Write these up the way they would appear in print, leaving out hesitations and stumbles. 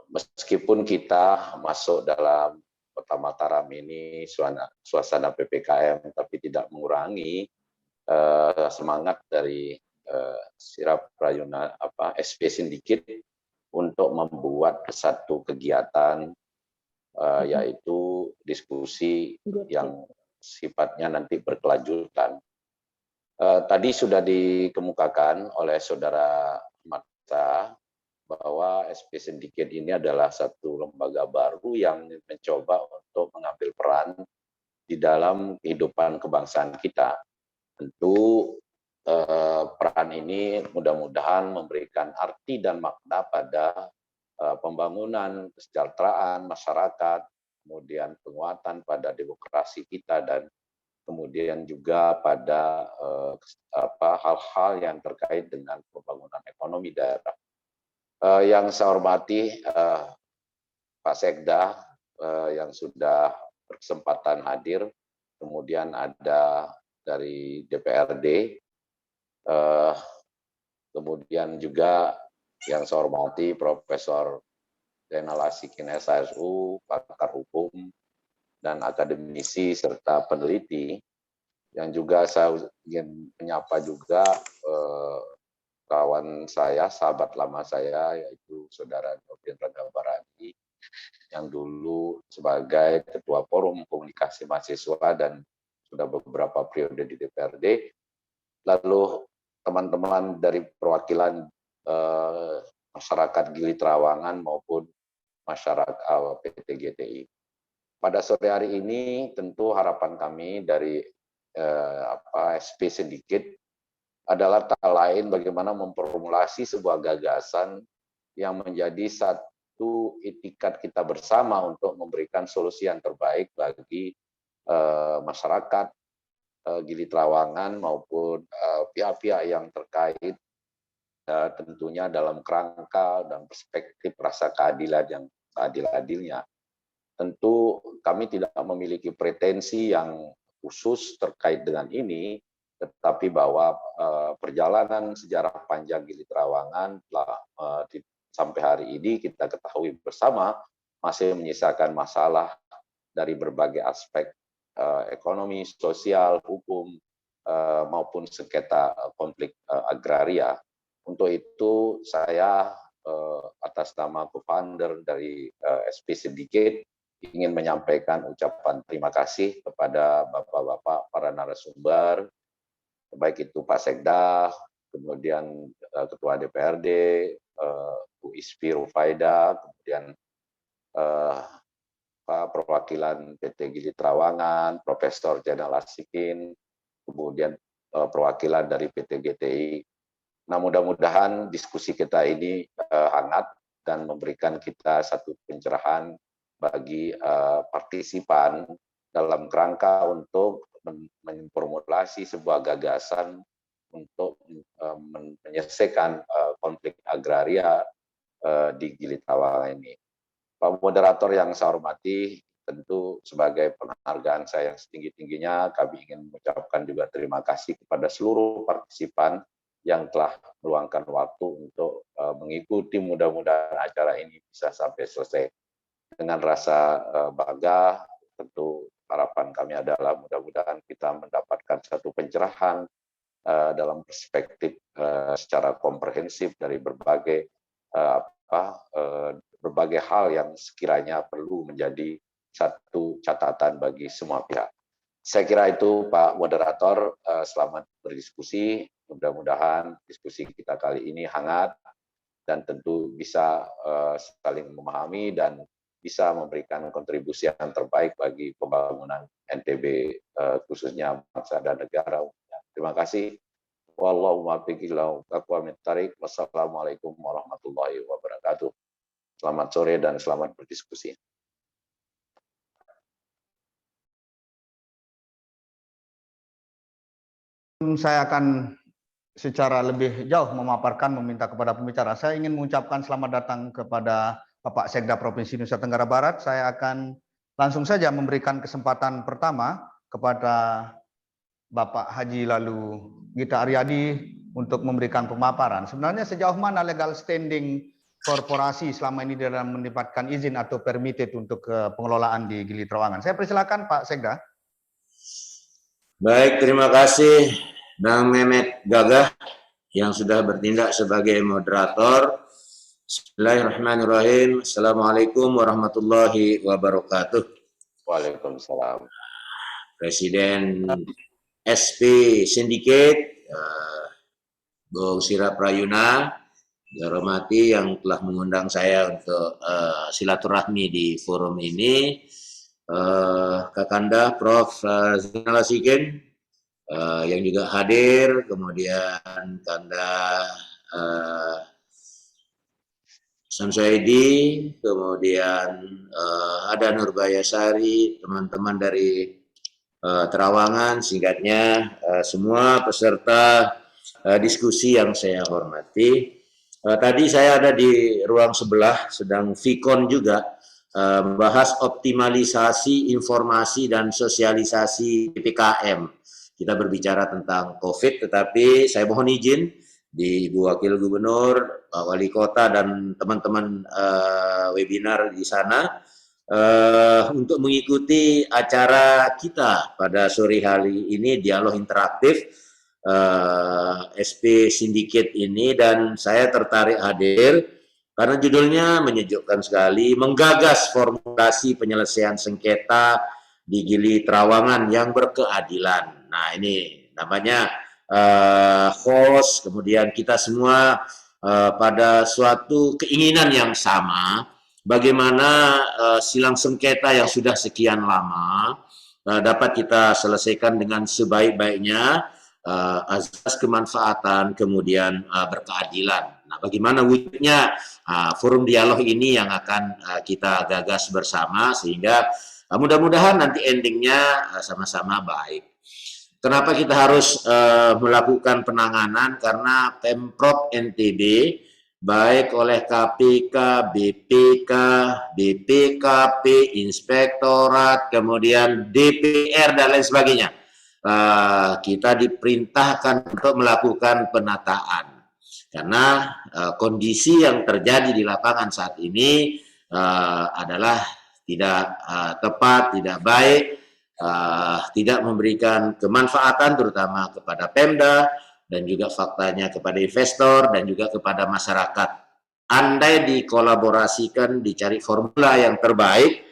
meskipun kita masuk dalam Kota Mataram ini suasana PPKM, tapi tidak mengurangi semangat dari Sirap Prayuna SP Syndicate untuk membuat satu kegiatan yaitu diskusi yang sifatnya nanti berkelanjutan. Tadi sudah dikemukakan oleh Saudara Marta bahwa SP Syndicate ini adalah satu lembaga baru yang mencoba untuk mengambil peran di dalam kehidupan kebangsaan kita. Tentu peran ini mudah-mudahan memberikan arti dan makna pada pembangunan kesejahteraan masyarakat, kemudian penguatan pada demokrasi kita, dan kemudian juga pada hal-hal yang terkait dengan pembangunan ekonomi daerah. Yang saya hormati Pak Sekda yang sudah berkesempatan hadir, kemudian ada dari DPRD, kemudian juga yang saya hormati Profesor Zainal Asikin SHSU, pakar hukum, dan akademisi serta peneliti, yang juga saya ingin menyapa juga kawan saya, sahabat lama saya, yaitu Saudara Nurdin Ragabarani, yang dulu sebagai Ketua Forum Komunikasi Mahasiswa dan sudah beberapa periode di DPRD, lalu teman-teman dari perwakilan masyarakat Gili Trawangan maupun masyarakat PT GTI. Pada sore hari ini tentu harapan kami dari SP Syndicate adalah tak lain bagaimana memformulasi sebuah gagasan yang menjadi satu itikat kita bersama untuk memberikan solusi yang terbaik bagi masyarakat Gili Trawangan maupun pihak-pihak yang terkait, tentunya dalam kerangka dan perspektif rasa keadilan yang seadil-adilnya. Tentu kami tidak memiliki pretensi yang khusus terkait dengan ini, tetapi bahwa perjalanan sejarah panjang Gili Trawangan telah sampai hari ini kita ketahui bersama masih menyisakan masalah dari berbagai aspek ekonomi, sosial, hukum, maupun sengketa konflik agraria. Untuk itu saya atas nama co-founder dari SP Syndicate ingin menyampaikan ucapan terima kasih kepada Bapak-Bapak para narasumber, baik itu Pak Sekda, kemudian Ketua DPRD, Bu Isfi Rufaida, kemudian Pak Perwakilan PT Gili Trawangan, Profesor Zainal Asikin, kemudian perwakilan dari PT GTI. Nah, mudah-mudahan diskusi kita ini hangat dan memberikan kita satu pencerahan bagi partisipan dalam kerangka untuk memformulasi sebuah gagasan untuk menyelesaikan konflik agraria di Gili Trawangan ini. Pak Moderator yang saya hormati, tentu sebagai penghargaan saya yang setinggi-tingginya, kami ingin mengucapkan juga terima kasih kepada seluruh partisipan yang telah meluangkan waktu untuk mengikuti, mudah-mudahan acara ini bisa sampai selesai. Dengan rasa bangga, tentu harapan kami adalah mudah-mudahan kita mendapatkan satu pencerahan dalam perspektif secara komprehensif dari berbagai berbagai hal yang sekiranya perlu menjadi satu catatan bagi semua pihak. Saya kira itu Pak Moderator, selamat berdiskusi. Mudah-mudahan diskusi kita kali ini hangat dan tentu bisa saling memahami dan bisa memberikan kontribusi yang terbaik bagi pembangunan NTB, khususnya bangsa dan negara. Terima kasih. Wallahu muwaffiq ila aqwamit thariq. Wassalamualaikum warahmatullahi wabarakatuh. Selamat sore dan selamat berdiskusi. Saya akan secara lebih jauh memaparkan, meminta kepada pembicara. Saya ingin mengucapkan selamat datang kepada Bapak Sekda Provinsi Nusa Tenggara Barat. Saya akan langsung saja memberikan kesempatan pertama kepada Bapak Haji Lalu Gita Aryadi untuk memberikan pemaparan. Sebenarnya sejauh mana legal standing korporasi selama ini dalam mendapatkan izin atau permitted untuk pengelolaan di Gili Trawangan? Saya persilakan Pak Sekda. Baik, terima kasih Bang Mehmet Gagah yang sudah bertindak sebagai moderator. Bismillahirrahmanirrahim. Assalamualaikum warahmatullahi wabarakatuh. Waalaikumsalam. Presiden SP Syndicate, Bung Sira Prayuna, dihormati yang telah mengundang saya untuk silaturahmi di forum ini, Kakanda Prof. Zainal Asikin yang juga hadir, kemudian Kanda Samsuedi, kemudian ada Nurbaya Sari, teman-teman dari Terawangan, singkatnya semua peserta diskusi yang saya hormati. Tadi saya ada di ruang sebelah, sedang Vikon juga, membahas optimalisasi informasi dan sosialisasi PPKM. Kita berbicara tentang COVID, tetapi saya mohon izin di Ibu Wakil Gubernur, Pak Wali Kota, dan teman-teman webinar di sana, untuk mengikuti acara kita pada sore hari ini, dialog interaktif SP Syndicate ini, dan saya tertarik hadir karena judulnya menyejukkan sekali, menggagas formulasi penyelesaian sengketa di Gili Trawangan yang berkeadilan. Nah, ini namanya host, kemudian kita semua pada suatu keinginan yang sama, bagaimana silang sengketa yang sudah sekian lama dapat kita selesaikan dengan sebaik-baiknya, azas kemanfaatan, kemudian berkeadilan. Nah, bagaimana wujudnya forum dialog ini yang akan kita gagas bersama, sehingga mudah-mudahan nanti endingnya sama-sama baik. Kenapa kita harus melakukan penanganan? Karena Pemprov NTB, baik oleh KPK, BPK, BPKP, Inspektorat, kemudian DPR, dan lain sebagainya, kita diperintahkan untuk melakukan penataan. Karena kondisi yang terjadi di lapangan saat ini adalah tidak tepat, tidak baik, tidak memberikan kemanfaatan terutama kepada Pemda, dan juga faktanya kepada investor dan juga kepada masyarakat. Andai dikolaborasikan, dicari formula yang terbaik,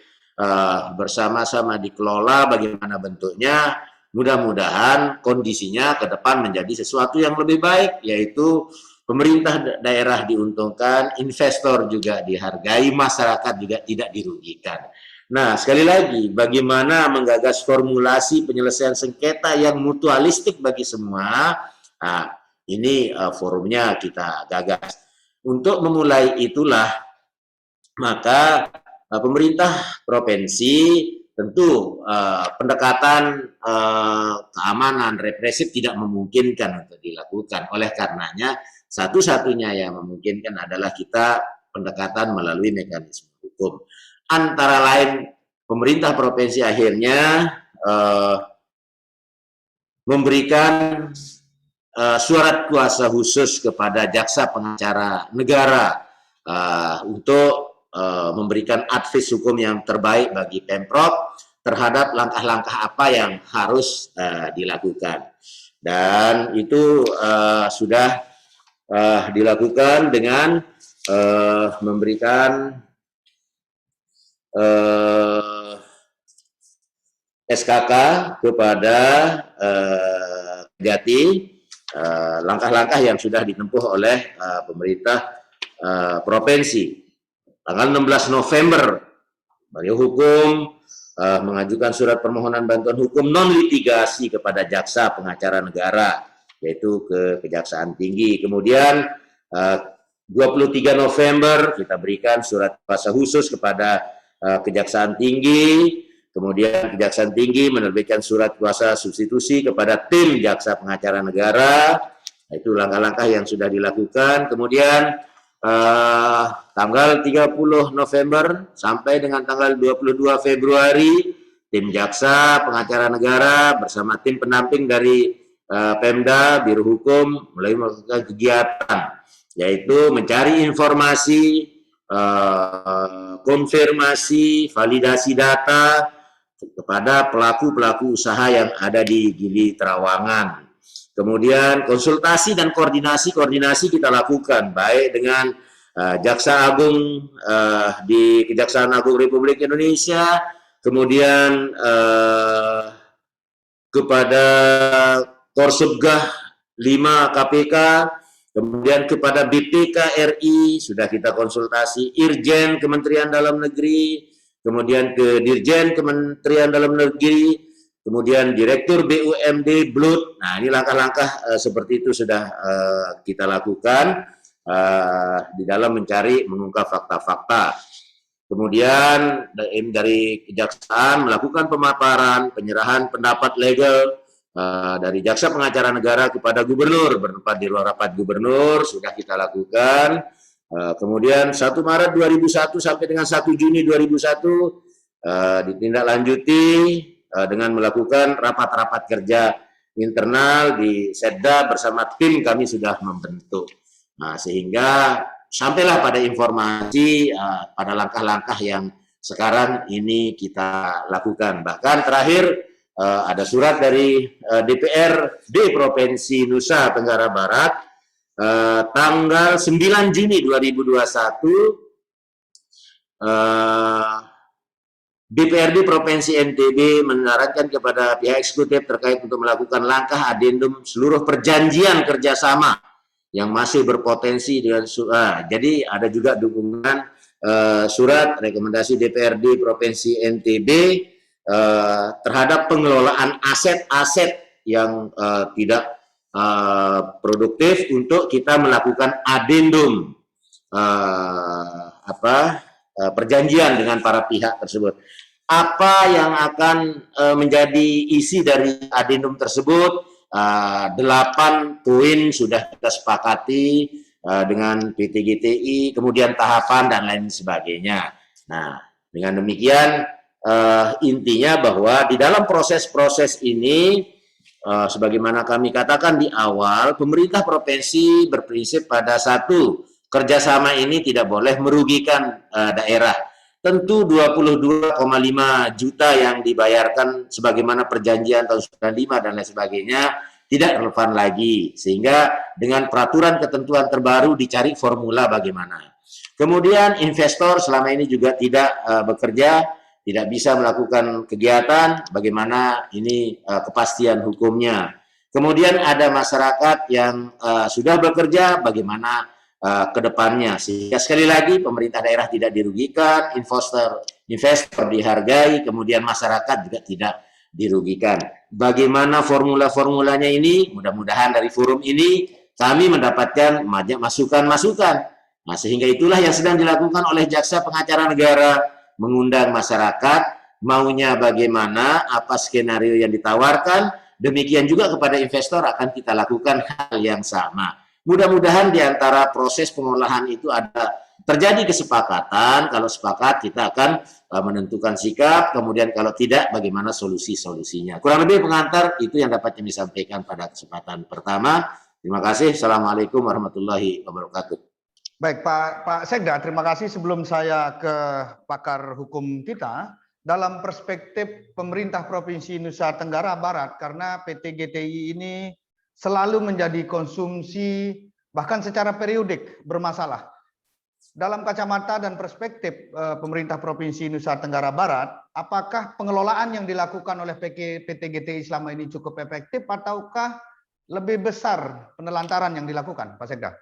bersama-sama dikelola bagaimana bentuknya, mudah-mudahan kondisinya ke depan menjadi sesuatu yang lebih baik, yaitu pemerintah daerah diuntungkan, investor juga dihargai, masyarakat juga tidak dirugikan. Nah, sekali lagi, bagaimana menggagas formulasi penyelesaian sengketa yang mutualistik bagi semua. Nah, ini forumnya kita gagas. Untuk memulai itulah, maka pemerintah provinsi tentu pendekatan keamanan represif tidak memungkinkan untuk dilakukan. Oleh karenanya, satu-satunya yang memungkinkan adalah kita pendekatan melalui mekanisme hukum. Antara lain, pemerintah provinsi akhirnya memberikan surat kuasa khusus kepada jaksa pengacara negara untuk memberikan advis hukum yang terbaik bagi Pemprov terhadap langkah-langkah apa yang harus dilakukan. Dan itu sudah dilakukan dengan memberikan SKK kepada Kejati, langkah-langkah yang sudah ditempuh oleh pemerintah provinsi. Tanggal 16 November, Biro Hukum mengajukan surat permohonan bantuan hukum non-litigasi kepada jaksa pengacara negara, yaitu ke Kejaksaan Tinggi. Kemudian 23 November kita berikan surat kuasa khusus kepada Kejaksaan Tinggi, kemudian Kejaksaan Tinggi menerbitkan surat kuasa substitusi kepada tim jaksa pengacara negara. Itu langkah-langkah yang sudah dilakukan. Kemudian tanggal 30 November sampai dengan tanggal 22 Februari, tim jaksa pengacara negara bersama tim pendamping dari Pemda, Biro Hukum mulai melakukan kegiatan, yaitu mencari informasi, konfirmasi, validasi data kepada pelaku-pelaku usaha yang ada di Gili Trawangan. Kemudian konsultasi dan koordinasi kita lakukan, baik dengan Jaksa Agung di Kejaksaan Agung Republik Indonesia, kemudian kepada Korsubgah 5 KPK, kemudian kepada BPK RI sudah kita konsultasi, Irjen Kementerian Dalam Negeri, kemudian ke Dirjen Kementerian Dalam Negeri, kemudian Direktur BUMD BLUT. Nah, ini langkah-langkah seperti itu sudah kita lakukan di dalam mengungkap fakta-fakta. Kemudian dari Kejaksaan melakukan pemaparan, penyerahan pendapat legal dari Jaksa Pengacara Negara kepada Gubernur, bertempat di ruang rapat Gubernur, sudah kita lakukan. Kemudian 1 Maret 2001 sampai dengan 1 Juni 2001 ditindaklanjuti dengan melakukan rapat-rapat kerja internal di Setda bersama tim kami sudah membentuk. Nah, sehingga sampailah pada informasi pada langkah-langkah yang sekarang ini kita lakukan. Bahkan terakhir ada surat dari DPRD Provinsi Nusa Tenggara Barat tanggal 9 Juni 2021, DPRD Provinsi NTB menyarankan kepada pihak eksekutif terkait untuk melakukan langkah adendum seluruh perjanjian kerjasama yang masih berpotensi dengan jadi ada juga dukungan surat rekomendasi DPRD Provinsi NTB terhadap pengelolaan aset-aset yang tidak produktif untuk kita melakukan adendum perjanjian dengan para pihak tersebut. Apa yang akan menjadi isi dari adendum tersebut? 8 poin sudah kita sepakati dengan PT GTI, kemudian tahapan dan lain sebagainya. Nah, dengan demikian intinya bahwa di dalam proses-proses ini sebagaimana kami katakan di awal, pemerintah provinsi berprinsip pada satu, kerjasama ini tidak boleh merugikan daerah. Tentu 22,5 juta yang dibayarkan sebagaimana perjanjian tahun 95 dan lain sebagainya tidak relevan lagi. Sehingga dengan peraturan ketentuan terbaru dicari formula bagaimana. Kemudian investor selama ini juga tidak bekerja, tidak bisa melakukan kegiatan, bagaimana ini kepastian hukumnya. Kemudian ada masyarakat yang sudah bekerja, bagaimana ke depannya, sehingga sekali lagi pemerintah daerah tidak dirugikan, investor dihargai, kemudian masyarakat juga tidak dirugikan. Bagaimana formula-formulanya ini? Mudah-mudahan dari forum ini kami mendapatkan masukan-masukan. Nah, sehingga itulah yang sedang dilakukan oleh Jaksa Pengacara Negara, mengundang masyarakat, maunya bagaimana, apa skenario yang ditawarkan, demikian juga kepada investor akan kita lakukan hal yang sama. Mudah-mudahan di antara proses pengolahan itu ada terjadi kesepakatan. Kalau sepakat kita akan menentukan sikap, kemudian kalau tidak bagaimana solusi-solusinya. Kurang lebih pengantar itu yang dapat kami sampaikan pada kesempatan pertama. Terima kasih. Assalamualaikum warahmatullahi wabarakatuh. Baik, Pak Sekda, terima kasih. Sebelum saya ke pakar hukum kita, dalam perspektif pemerintah Provinsi Nusa Tenggara Barat, karena PT GTI ini selalu menjadi konsumsi bahkan secara periodik bermasalah. Dalam kacamata dan perspektif pemerintah Provinsi Nusa Tenggara Barat, apakah pengelolaan yang dilakukan oleh PT GTI selama ini cukup efektif ataukah lebih besar penelantaran yang dilakukan, Pak Sekda?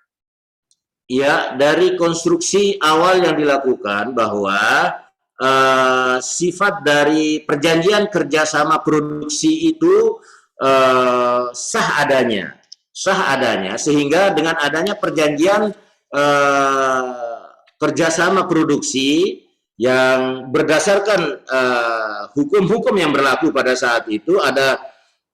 Ya, dari konstruksi awal yang dilakukan bahwa sifat dari perjanjian kerjasama produksi itu sah adanya, sehingga dengan adanya perjanjian kerjasama produksi yang berdasarkan hukum-hukum yang berlaku pada saat itu, ada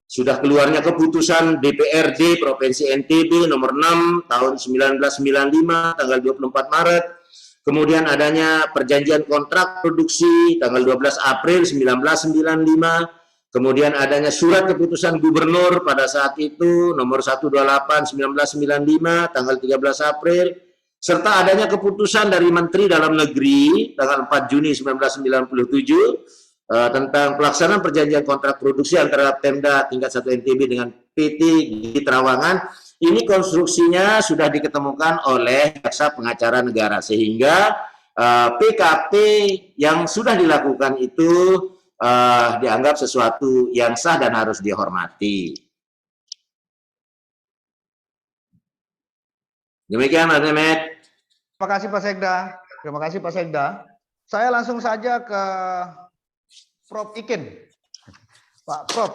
sudah keluarnya keputusan DPRD Provinsi NTB nomor 6 tahun 1995 tanggal 24 Maret, kemudian adanya perjanjian kontrak produksi tanggal 12 April 1995, kemudian adanya surat keputusan gubernur pada saat itu nomor 128/1995 tanggal 13 April, serta adanya keputusan dari Menteri Dalam Negeri tanggal 4 Juni 1997 tentang pelaksanaan perjanjian kontrak produksi antara Pemda tingkat 1 NTB dengan PT di Trawangan. Ini konstruksinya sudah diketemukan oleh jaksa pengacara negara, sehingga PKP yang sudah dilakukan itu dianggap sesuatu yang sah dan harus dihormati. Demikian Mas Mehmet. Terima kasih Pak Sekda. Terima kasih Pak Sekda. Saya langsung saja ke Prof. Ikin. Pak Prof,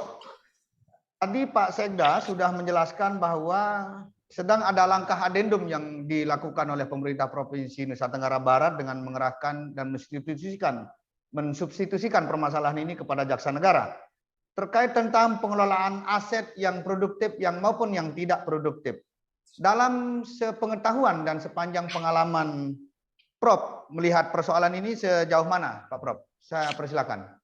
tadi Pak Sekda sudah menjelaskan bahwa sedang ada langkah adendum yang dilakukan oleh pemerintah Provinsi Nusa Tenggara Barat dengan mengerahkan dan mensubstitusikan permasalahan ini kepada Jaksa Negara terkait tentang pengelolaan aset yang produktif maupun yang tidak produktif. Dalam sepengetahuan dan sepanjang pengalaman Prof melihat persoalan ini sejauh mana, Pak Prof? Saya persilakan.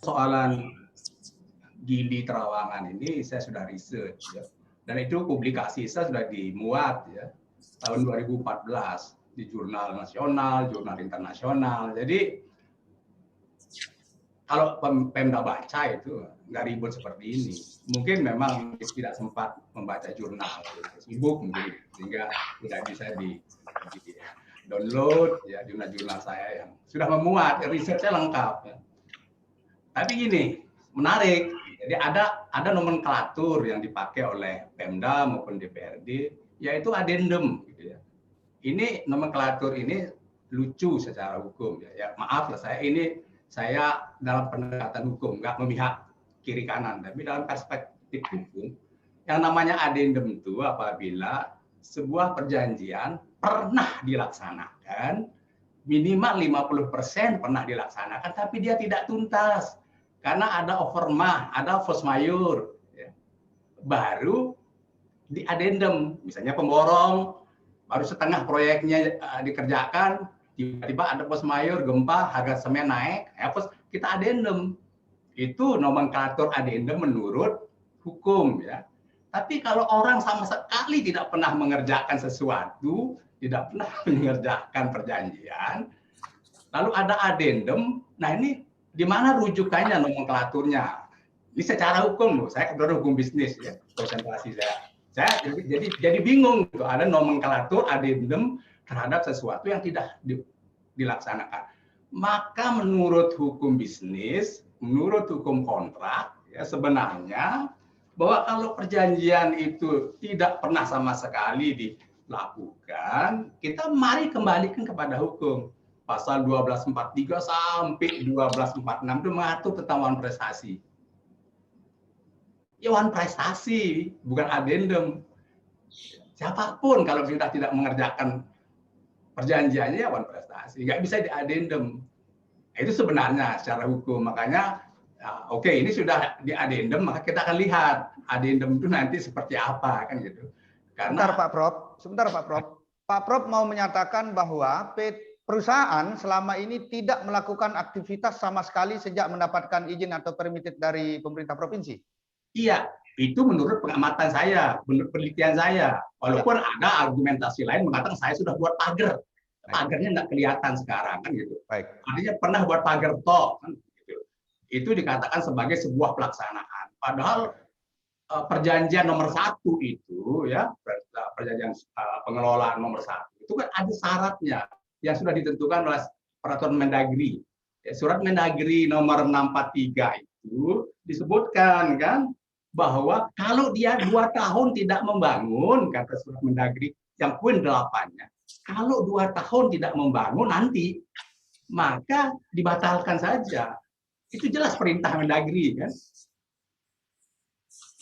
Soalan di Trawangan ini saya sudah research ya. Dan itu publikasi saya sudah dimuat ya tahun 2014 di jurnal nasional, jurnal internasional. Jadi kalau Pemda baca itu nggak ribut seperti ini. Mungkin memang tidak sempat membaca jurnal, sibuk mungkin sehingga tidak bisa di download ya jurnal-jurnal saya yang sudah memuat, risetnya lengkap. Ya. Tapi gini, menarik. Jadi ada nomenklatur yang dipakai oleh Pemda maupun DPRD, yaitu adendum. Gitu ya. Ini nomenklatur ini lucu secara hukum. Ya maaf lah saya dalam pendekatan hukum nggak memihak kiri kanan, tapi dalam perspektif hukum, yang namanya adendum itu apabila sebuah perjanjian pernah dilaksanakan, minimal 50% pernah dilaksanakan, tapi dia tidak tuntas. Karena ada overmah, ada force majeure, ya. Baru di adendum, misalnya pemborong, baru setengah proyeknya dikerjakan, tiba-tiba ada force majeure, gempa, harga semen naik, ya, kita adendum. Itu nomenklatur adendum menurut hukum, ya. Tapi kalau orang sama sekali tidak pernah mengerjakan sesuatu, tidak pernah mengerjakan perjanjian, lalu ada adendum, nah ini di mana rujukannya nomenklaturnya? Ini secara hukum loh, saya kebetulan hukum bisnis ya, konsentrasi saya jadi bingung tuh ada nomenklatur adendum terhadap sesuatu yang tidak dilaksanakan. Maka menurut hukum bisnis, menurut hukum kontrak ya sebenarnya bahwa kalau perjanjian itu tidak pernah sama sekali dilakukan, kita mari kembalikan kepada hukum. Pasal 1243 sampai 1246 itu mengatur tentang wan prestasi. Ya wan prestasi, bukan adendum. Siapapun kalau sudah tidak mengerjakan perjanjiannya ya wan prestasi, nggak bisa di adendum. Itu sebenarnya secara hukum. Makanya, oke, ini sudah di adendum, maka kita akan lihat adendum itu nanti seperti apa kan gitu. Karena Sebentar Pak Prof. Pak Prof mau menyatakan bahwa perusahaan selama ini tidak melakukan aktivitas sama sekali sejak mendapatkan izin atau permitted dari pemerintah provinsi. Iya, itu menurut pengamatan saya, menurut penelitian saya. Walaupun ada argumentasi lain mengatakan saya sudah buat pagar, pagarnya nggak kelihatan sekarang kan gitu. Baik. Artinya pernah buat pagar tol kan gitu. Itu dikatakan sebagai sebuah pelaksanaan. Padahal perjanjian nomor 1 itu ya, perjanjian pengelolaan nomor 1 itu kan ada syaratnya yang sudah ditentukan oleh peraturan Mendagri. Ya, surat Mendagri nomor 643 itu disebutkan kan bahwa kalau dia 2 tahun tidak membangun, kata surat Mendagri yang poin 8-nya, kalau 2 tahun tidak membangun nanti, maka dibatalkan saja. Itu jelas perintah Mendagri kan.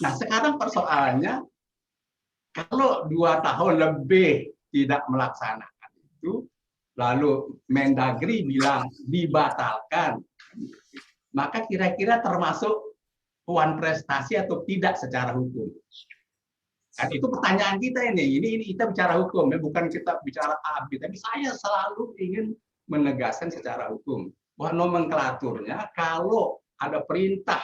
Nah sekarang persoalannya, kalau 2 tahun lebih tidak melaksanakan itu, lalu Mendagri bilang dibatalkan, maka kira-kira termasuk wan prestasi atau tidak secara hukum? Kan itu pertanyaan kita ini. Ini kita bicara hukum, ya, bukan kita bicara AB. Tapi saya selalu ingin menegaskan secara hukum bahwa nomenklaturnya kalau ada perintah,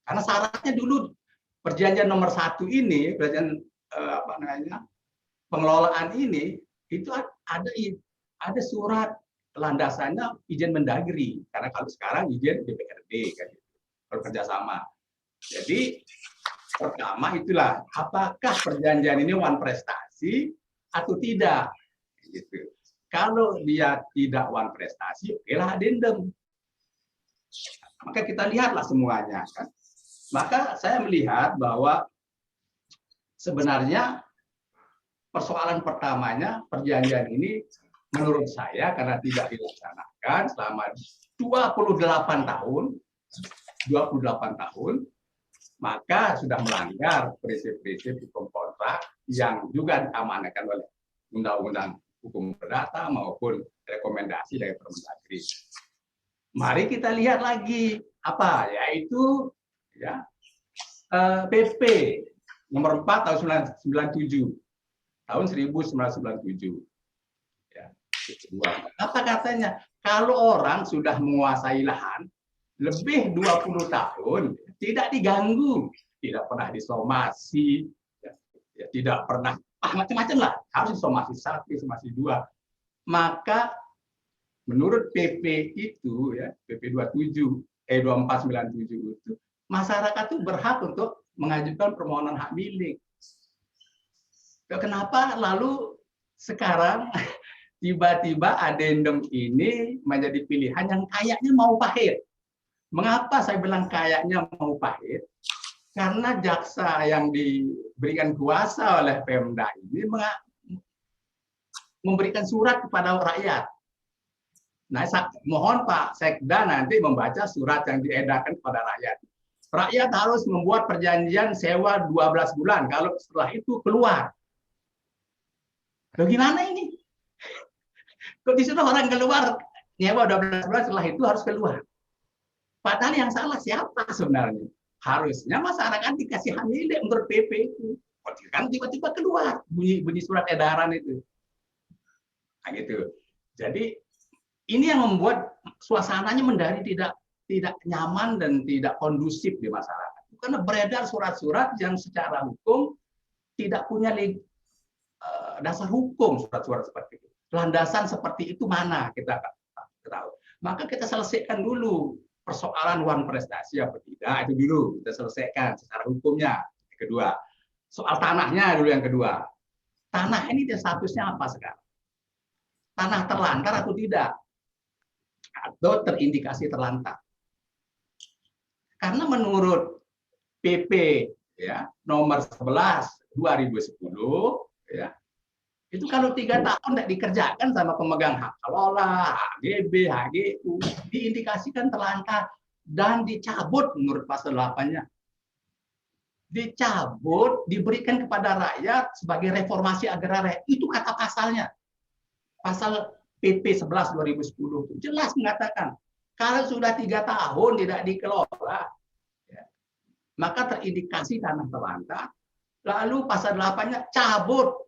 karena syaratnya dulu perjanjian nomor 1 ini, perjanjian pengelolaan ini itu ada surat landasannya izin Mendagri, karena kalau sekarang izin DPRD kan, kalau kerjasama. Jadi pertama itulah apakah perjanjian ini one prestasi atau tidak, gitu. Kalau dia tidak one prestasi, okelah addendum. Maka kita lihatlah semuanya kan. Maka saya melihat bahwa sebenarnya persoalan pertamanya perjanjian ini menurut saya karena tidak dilaksanakan selama 28 tahun, maka sudah melanggar prinsip-prinsip hukum kontrak yang juga diamanatkan oleh Undang-Undang Hukum Perdata maupun rekomendasi dari Permendagri. Mari kita lihat lagi apa, yaitu ya, PP nomor 4 tahun 1997. Tahun 1997. Ya, apa katanya? Kalau orang sudah menguasai lahan lebih 20 tahun, tidak diganggu, tidak pernah disomasi, ya, tidak pernah macam-macam lah, harus disomasi 1, disomasi 2. Maka menurut PP itu ya, PP 2497 itu masyarakat itu berhak untuk mengajukan permohonan hak milik. Kenapa lalu sekarang tiba-tiba addendum ini menjadi pilihan yang kayaknya mau pahit? Mengapa saya bilang kayaknya mau pahit? Karena jaksa yang diberikan kuasa oleh Pemda ini memberikan surat kepada rakyat. Nah, mohon Pak Sekda nanti membaca surat yang diedarkan kepada rakyat. Rakyat harus membuat perjanjian sewa 12 bulan, kalau setelah itu keluar. Bagaimana ini? Kok disuruh orang keluar, nyewa 12 bulan, setelah itu harus keluar. Padahal yang salah siapa sebenarnya? Harusnya masyarakat dikasih hak milik menurut PP itu. Kan tiba-tiba keluar bunyi surat edaran itu. Nah, gitu. Jadi ini yang membuat suasananya menjadi tidak nyaman dan tidak kondusif di masyarakat. Karena beredar surat-surat yang secara hukum tidak punya dasar hukum, surat-surat seperti itu. Landasan seperti itu mana kita tahu. Maka kita selesaikan dulu persoalan one prestasi apa tidak, itu dulu kita selesaikan secara hukumnya. Yang kedua, soal tanahnya dulu yang kedua. Tanah ini statusnya apa sekarang? Tanah terlantar atau tidak? Atau terindikasi terlantar? Karena menurut PP ya nomor 11 2010 ya, itu kalau 3 tahun tidak dikerjakan sama pemegang hak kelola, HGB, HGU, diindikasikan terlantar dan dicabut menurut pasal 8-nya. Dicabut, diberikan kepada rakyat sebagai reformasi agraria. Itu kata pasalnya. Pasal PP 11 2010 itu jelas mengatakan kalau sudah 3 tahun tidak dikelola, ya, maka terindikasi tanah terlantar. Lalu pasal 8-nya cabut,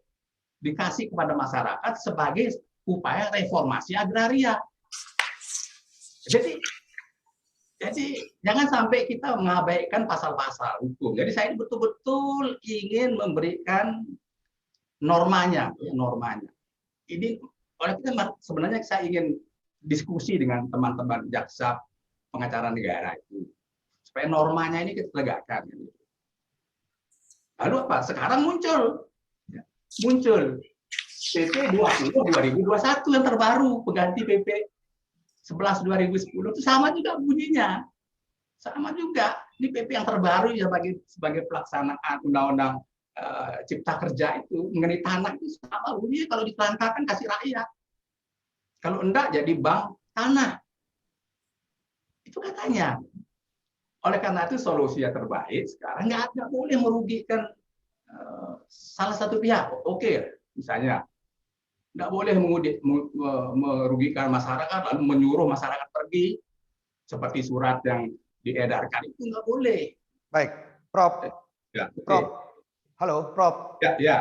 dikasih kepada masyarakat sebagai upaya reformasi agraria. Jadi jangan sampai kita mengabaikan pasal-pasal hukum. Jadi saya betul-betul ingin memberikan normanya, ya, normanya. Ini oleh kita sebenarnya saya ingin diskusi dengan teman-teman jaksa pengacara negara itu supaya normanya ini kita tegakkan. Lalu apa? Sekarang muncul PP 20 2021 yang terbaru pengganti PP 11 2010 itu sama juga bunyinya. Sama juga. Ini PP yang terbaru ya sebagai pelaksanaan undang-undang Cipta Kerja itu mengenai tanah itu sama bunyinya, kalau ditelantarkan kasih rakyat. Kalau enggak jadi bank tanah. Itu katanya. Oleh karena itu solusi yang terbaik sekarang nggak boleh merugikan salah satu pihak. Oke, misalnya nggak boleh merugikan masyarakat lalu menyuruh masyarakat pergi seperti surat yang diedarkan itu nggak boleh. Baik, Prof. Ya, Prof. Halo, Prof. Ya, ya.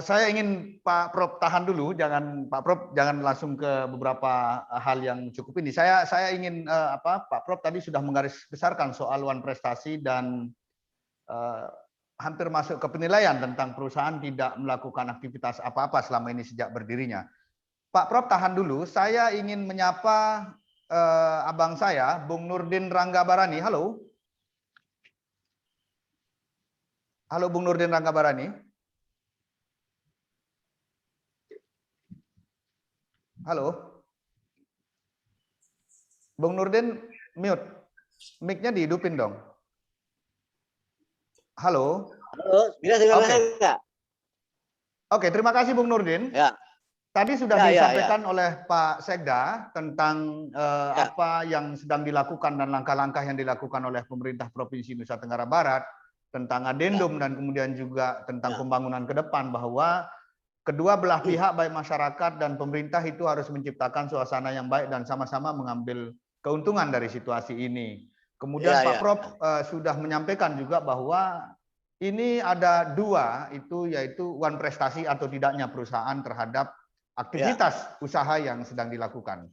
Saya ingin Pak Prof tahan dulu, jangan Pak Prof jangan langsung ke beberapa hal yang cukup ini. Saya ingin Pak Prof tadi sudah menggaris besarkan soal wan prestasi dan hampir masuk ke penilaian tentang perusahaan tidak melakukan aktivitas apa-apa selama ini sejak berdirinya. Pak Prof tahan dulu, saya ingin menyapa abang saya, Bung Nurdin Ranggabarani. Halo. Halo Bung Nurdin Ranggabarani. Halo. Bung Nurdin, mute. Mic-nya dihidupin dong. Halo. Halo, bisa dengar saya enggak? Oke, terima kasih Bung Nurdin. Ya. Tadi sudah disampaikan oleh Pak Sekda tentang Ya. apa yang sedang dilakukan dan langkah-langkah yang dilakukan oleh pemerintah Provinsi Nusa Tenggara Barat tentang adendum dan kemudian juga tentang pembangunan ke depan, bahwa kedua belah pihak baik masyarakat dan pemerintah itu harus menciptakan suasana yang baik dan sama-sama mengambil keuntungan dari situasi ini. Kemudian Pak Prof sudah menyampaikan juga bahwa ini ada dua, itu yaitu wan prestasi atau tidaknya perusahaan terhadap aktivitas usaha yang sedang dilakukan.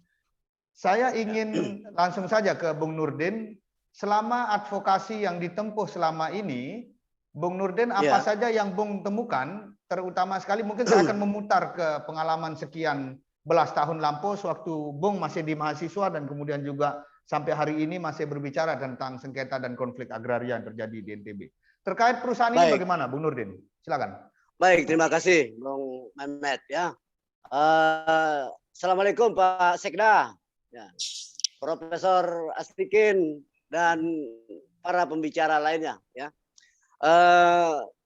Saya ingin langsung saja ke Bung Nurdin. Selama advokasi yang ditempuh selama ini, Bung Nurdin apa saja yang Bung temukan? Terutama sekali mungkin saya akan memutar ke pengalaman sekian belas tahun lampau sewaktu Bung masih di mahasiswa dan kemudian juga sampai hari ini masih berbicara tentang sengketa dan konflik agraria yang terjadi di NTB. Terkait perusahaan ini bagaimana, Bung Nurdin? Silakan. Baik, terima kasih, Bung Mehmet ya. Assalamualaikum Pak Sekda, ya. Profesor Astikin dan para pembicara lainnya ya.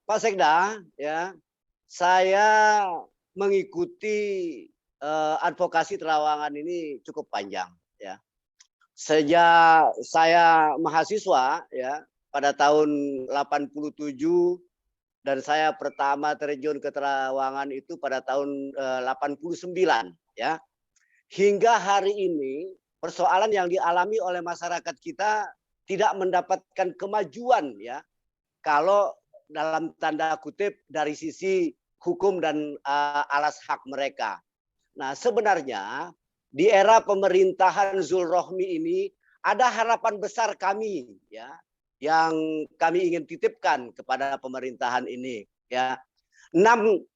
Pak Sekda ya, saya mengikuti advokasi Terawangan ini cukup panjang ya. Sejak saya mahasiswa ya pada tahun 87 dan saya pertama terjun ke Terawangan itu pada tahun 89 ya. Hingga hari ini persoalan yang dialami oleh masyarakat kita tidak mendapatkan kemajuan ya. Kalau dalam tanda kutip dari sisi hukum dan alas hak mereka. Nah, sebenarnya di era pemerintahan Zulrohmi ini ada harapan besar kami ya yang kami ingin titipkan kepada pemerintahan ini ya. 6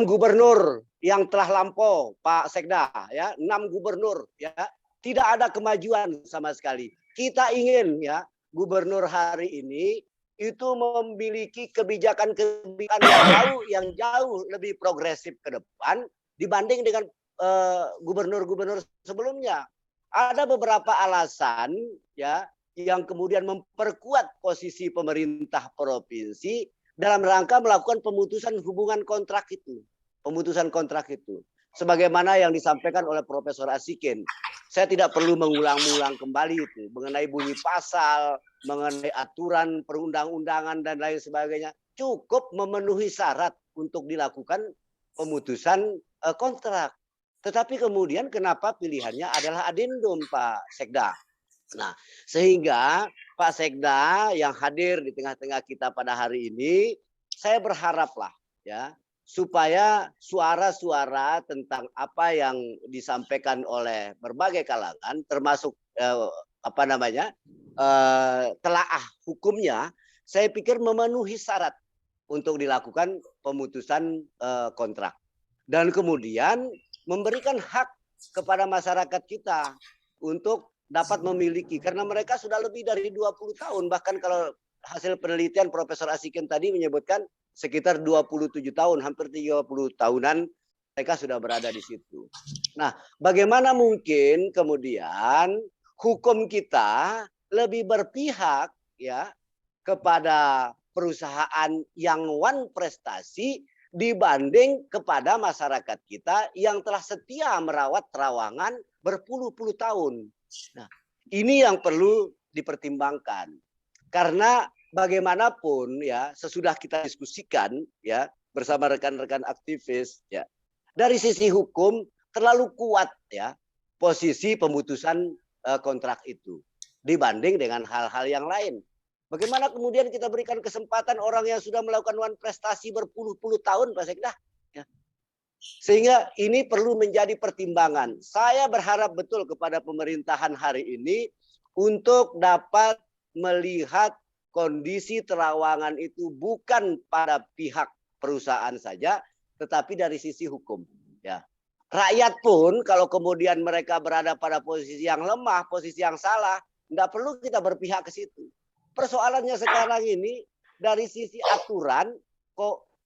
gubernur yang telah lampau Pak Sekda ya, 6 gubernur ya, tidak ada kemajuan sama sekali. Kita ingin ya gubernur hari ini itu memiliki kebijakan-kebijakan yang jauh lebih progresif ke depan dibanding dengan gubernur-gubernur sebelumnya. Ada beberapa alasan ya yang kemudian memperkuat posisi pemerintah provinsi dalam rangka melakukan pemutusan hubungan kontrak itu. Pemutusan kontrak itu. Sebagaimana yang disampaikan oleh Profesor Asikin. Saya tidak perlu mengulang-ulang kembali itu. Mengenai bunyi pasal, mengenai aturan perundang-undangan dan lain sebagainya. Cukup memenuhi syarat untuk dilakukan pemutusan kontrak. Tetapi kemudian kenapa pilihannya adalah adendum Pak Sekda. Nah, sehingga Pak Sekda yang hadir di tengah-tengah kita pada hari ini, saya berharaplah ya supaya suara-suara tentang apa yang disampaikan oleh berbagai kalangan, termasuk telaah hukumnya, saya pikir memenuhi syarat untuk dilakukan pemutusan kontrak dan kemudian memberikan hak kepada masyarakat kita untuk dapat memiliki, karena mereka sudah lebih dari 20 tahun, bahkan kalau hasil penelitian Profesor Asikin tadi menyebutkan sekitar 27 tahun, hampir 30 tahunan mereka sudah berada di situ. Nah, bagaimana mungkin kemudian hukum kita lebih berpihak ya kepada perusahaan yang wan prestasi dibanding kepada masyarakat kita yang telah setia merawat Terawangan berpuluh-puluh tahun. Nah, ini yang perlu dipertimbangkan. Karena bagaimanapun ya, sesudah kita diskusikan ya bersama rekan-rekan aktivis ya, dari sisi hukum terlalu kuat ya posisi pemutusan kontrak itu dibanding dengan hal-hal yang lain. Bagaimana kemudian kita berikan kesempatan orang yang sudah melakukan prestasi berpuluh-puluh tahun, Pak Sekda? Ya. Sehingga ini perlu menjadi pertimbangan. Saya berharap betul kepada pemerintahan hari ini untuk dapat melihat kondisi Terawangan itu bukan pada pihak perusahaan saja, tetapi dari sisi hukum. Ya. Rakyat pun kalau kemudian mereka berada pada posisi yang lemah, posisi yang salah, tidak perlu kita berpihak ke situ. Persoalannya sekarang ini dari sisi aturan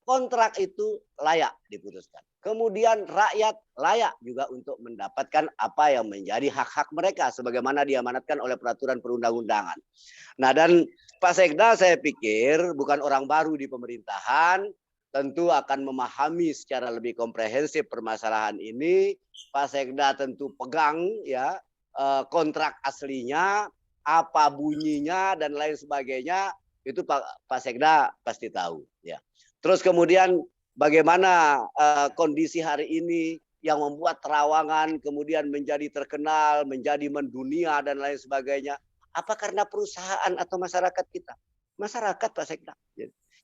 kontrak itu layak diputuskan. Kemudian rakyat layak juga untuk mendapatkan apa yang menjadi hak-hak mereka sebagaimana diamanatkan oleh peraturan perundang-undangan. Nah, dan Pak Sekda saya pikir bukan orang baru di pemerintahan, tentu akan memahami secara lebih komprehensif permasalahan ini. Pak Sekda tentu pegang ya kontrak aslinya, apa bunyinya dan lain sebagainya, itu Pak Sekda pasti tahu ya. Terus kemudian bagaimana kondisi hari ini yang membuat Terawangan kemudian menjadi terkenal, menjadi mendunia dan lain sebagainya. Apa karena perusahaan atau masyarakat kita? Masyarakat, Pak Sekda.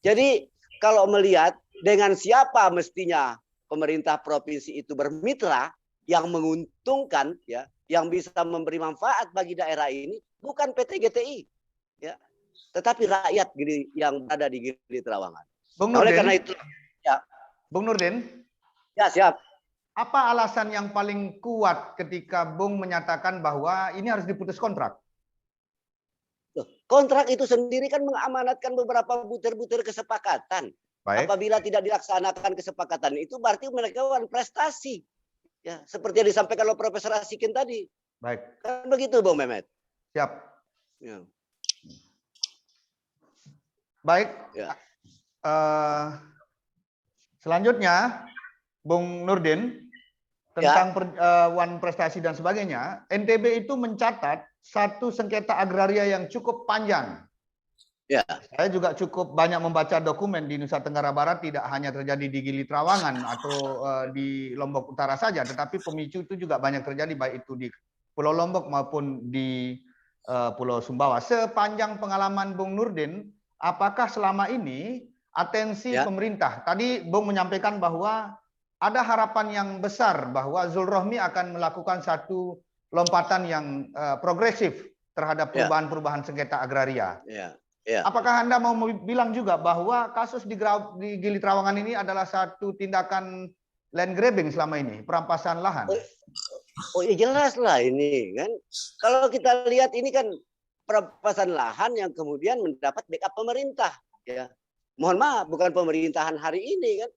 Jadi kalau melihat dengan siapa mestinya pemerintah provinsi itu bermitra yang menguntungkan ya, yang bisa memberi manfaat bagi daerah ini, bukan PT GTI ya, tetapi rakyat yang berada di Gili Terawangan. Bung Nah, oleh Nurdin, karena itu ya. Bung Nurdin, Ya, siap. apa alasan yang paling kuat ketika Bung menyatakan bahwa ini harus diputus kontrak? Kontrak itu sendiri kan mengamanatkan beberapa butir-butir kesepakatan. Baik. Apabila tidak dilaksanakan kesepakatan itu berarti mereka prestasi. Ya, seperti yang disampaikan oleh Profesor Asikin tadi. Baik. Kan begitu, Bung Mehmet. Siap. Ya. Baik. Ya. Selanjutnya, Bung Nurdin, tentang wan prestasi dan sebagainya, NTB itu mencatat satu sengketa agraria yang cukup panjang. Ya. Saya juga cukup banyak membaca dokumen di Nusa Tenggara Barat, tidak hanya terjadi di Gili Trawangan atau di Lombok Utara saja, tetapi pemicu itu juga banyak terjadi baik itu di Pulau Lombok maupun di Pulau Sumbawa. Sepanjang pengalaman Bung Nurdin, apakah selama ini atensi pemerintah, tadi Bung menyampaikan bahwa ada harapan yang besar bahwa Zulrohmi akan melakukan satu lompatan yang progresif terhadap perubahan-perubahan sengketa agraria. Ya. Ya. Apakah Anda mau bilang juga bahwa kasus di Gili Trawangan ini adalah satu tindakan land grabbing selama ini, perampasan lahan? Oh ya jelas lah ini kan. Kalau kita lihat ini kan perampasan lahan yang kemudian mendapat backup pemerintah. Ya. Mohon maaf, bukan pemerintahan hari ini kan.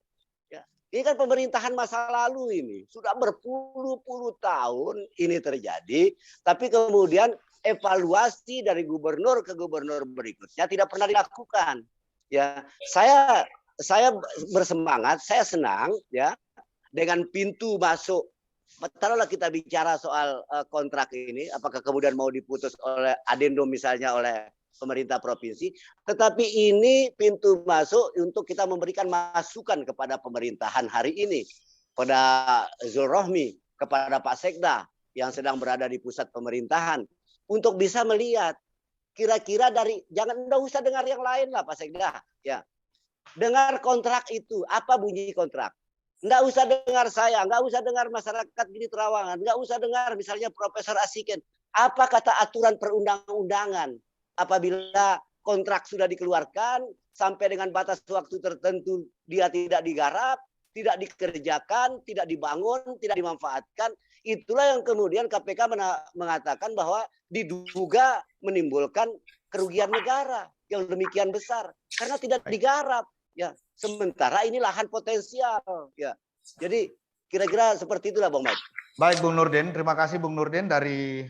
Ya. Ini kan pemerintahan masa lalu ini. Sudah berpuluh-puluh tahun ini terjadi. Tapi kemudian evaluasi dari gubernur ke gubernur berikutnya tidak pernah dilakukan. Ya, saya bersemangat, saya senang ya dengan pintu masuk. Taruhlah kita bicara soal kontrak ini, apakah kemudian mau diputus oleh Adendo misalnya oleh pemerintah provinsi, tetapi ini pintu masuk untuk kita memberikan masukan kepada pemerintahan hari ini, pada Zulrohmi, kepada Pak Sekda yang sedang berada di pusat pemerintahan. Untuk bisa melihat kira-kira dari enggak usah dengar yang lain lah Pak Sekda ya. Dengar kontrak itu, apa bunyi kontrak. Enggak usah dengar saya, enggak usah dengar masyarakat Gili Trawangan, enggak usah dengar misalnya Profesor Asikin. Apa kata aturan perundang-undangan? Apabila kontrak sudah dikeluarkan sampai dengan batas waktu tertentu dia tidak digarap, tidak dikerjakan, tidak dibangun, tidak dimanfaatkan. Itulah yang kemudian KPK mengatakan bahwa diduga menimbulkan kerugian negara yang demikian besar karena tidak digarap ya. Sementara ini lahan potensial ya. Jadi kira-kira seperti itulah Bang Mike. Baik Bung Nurdin, terima kasih Bung Nurdin dari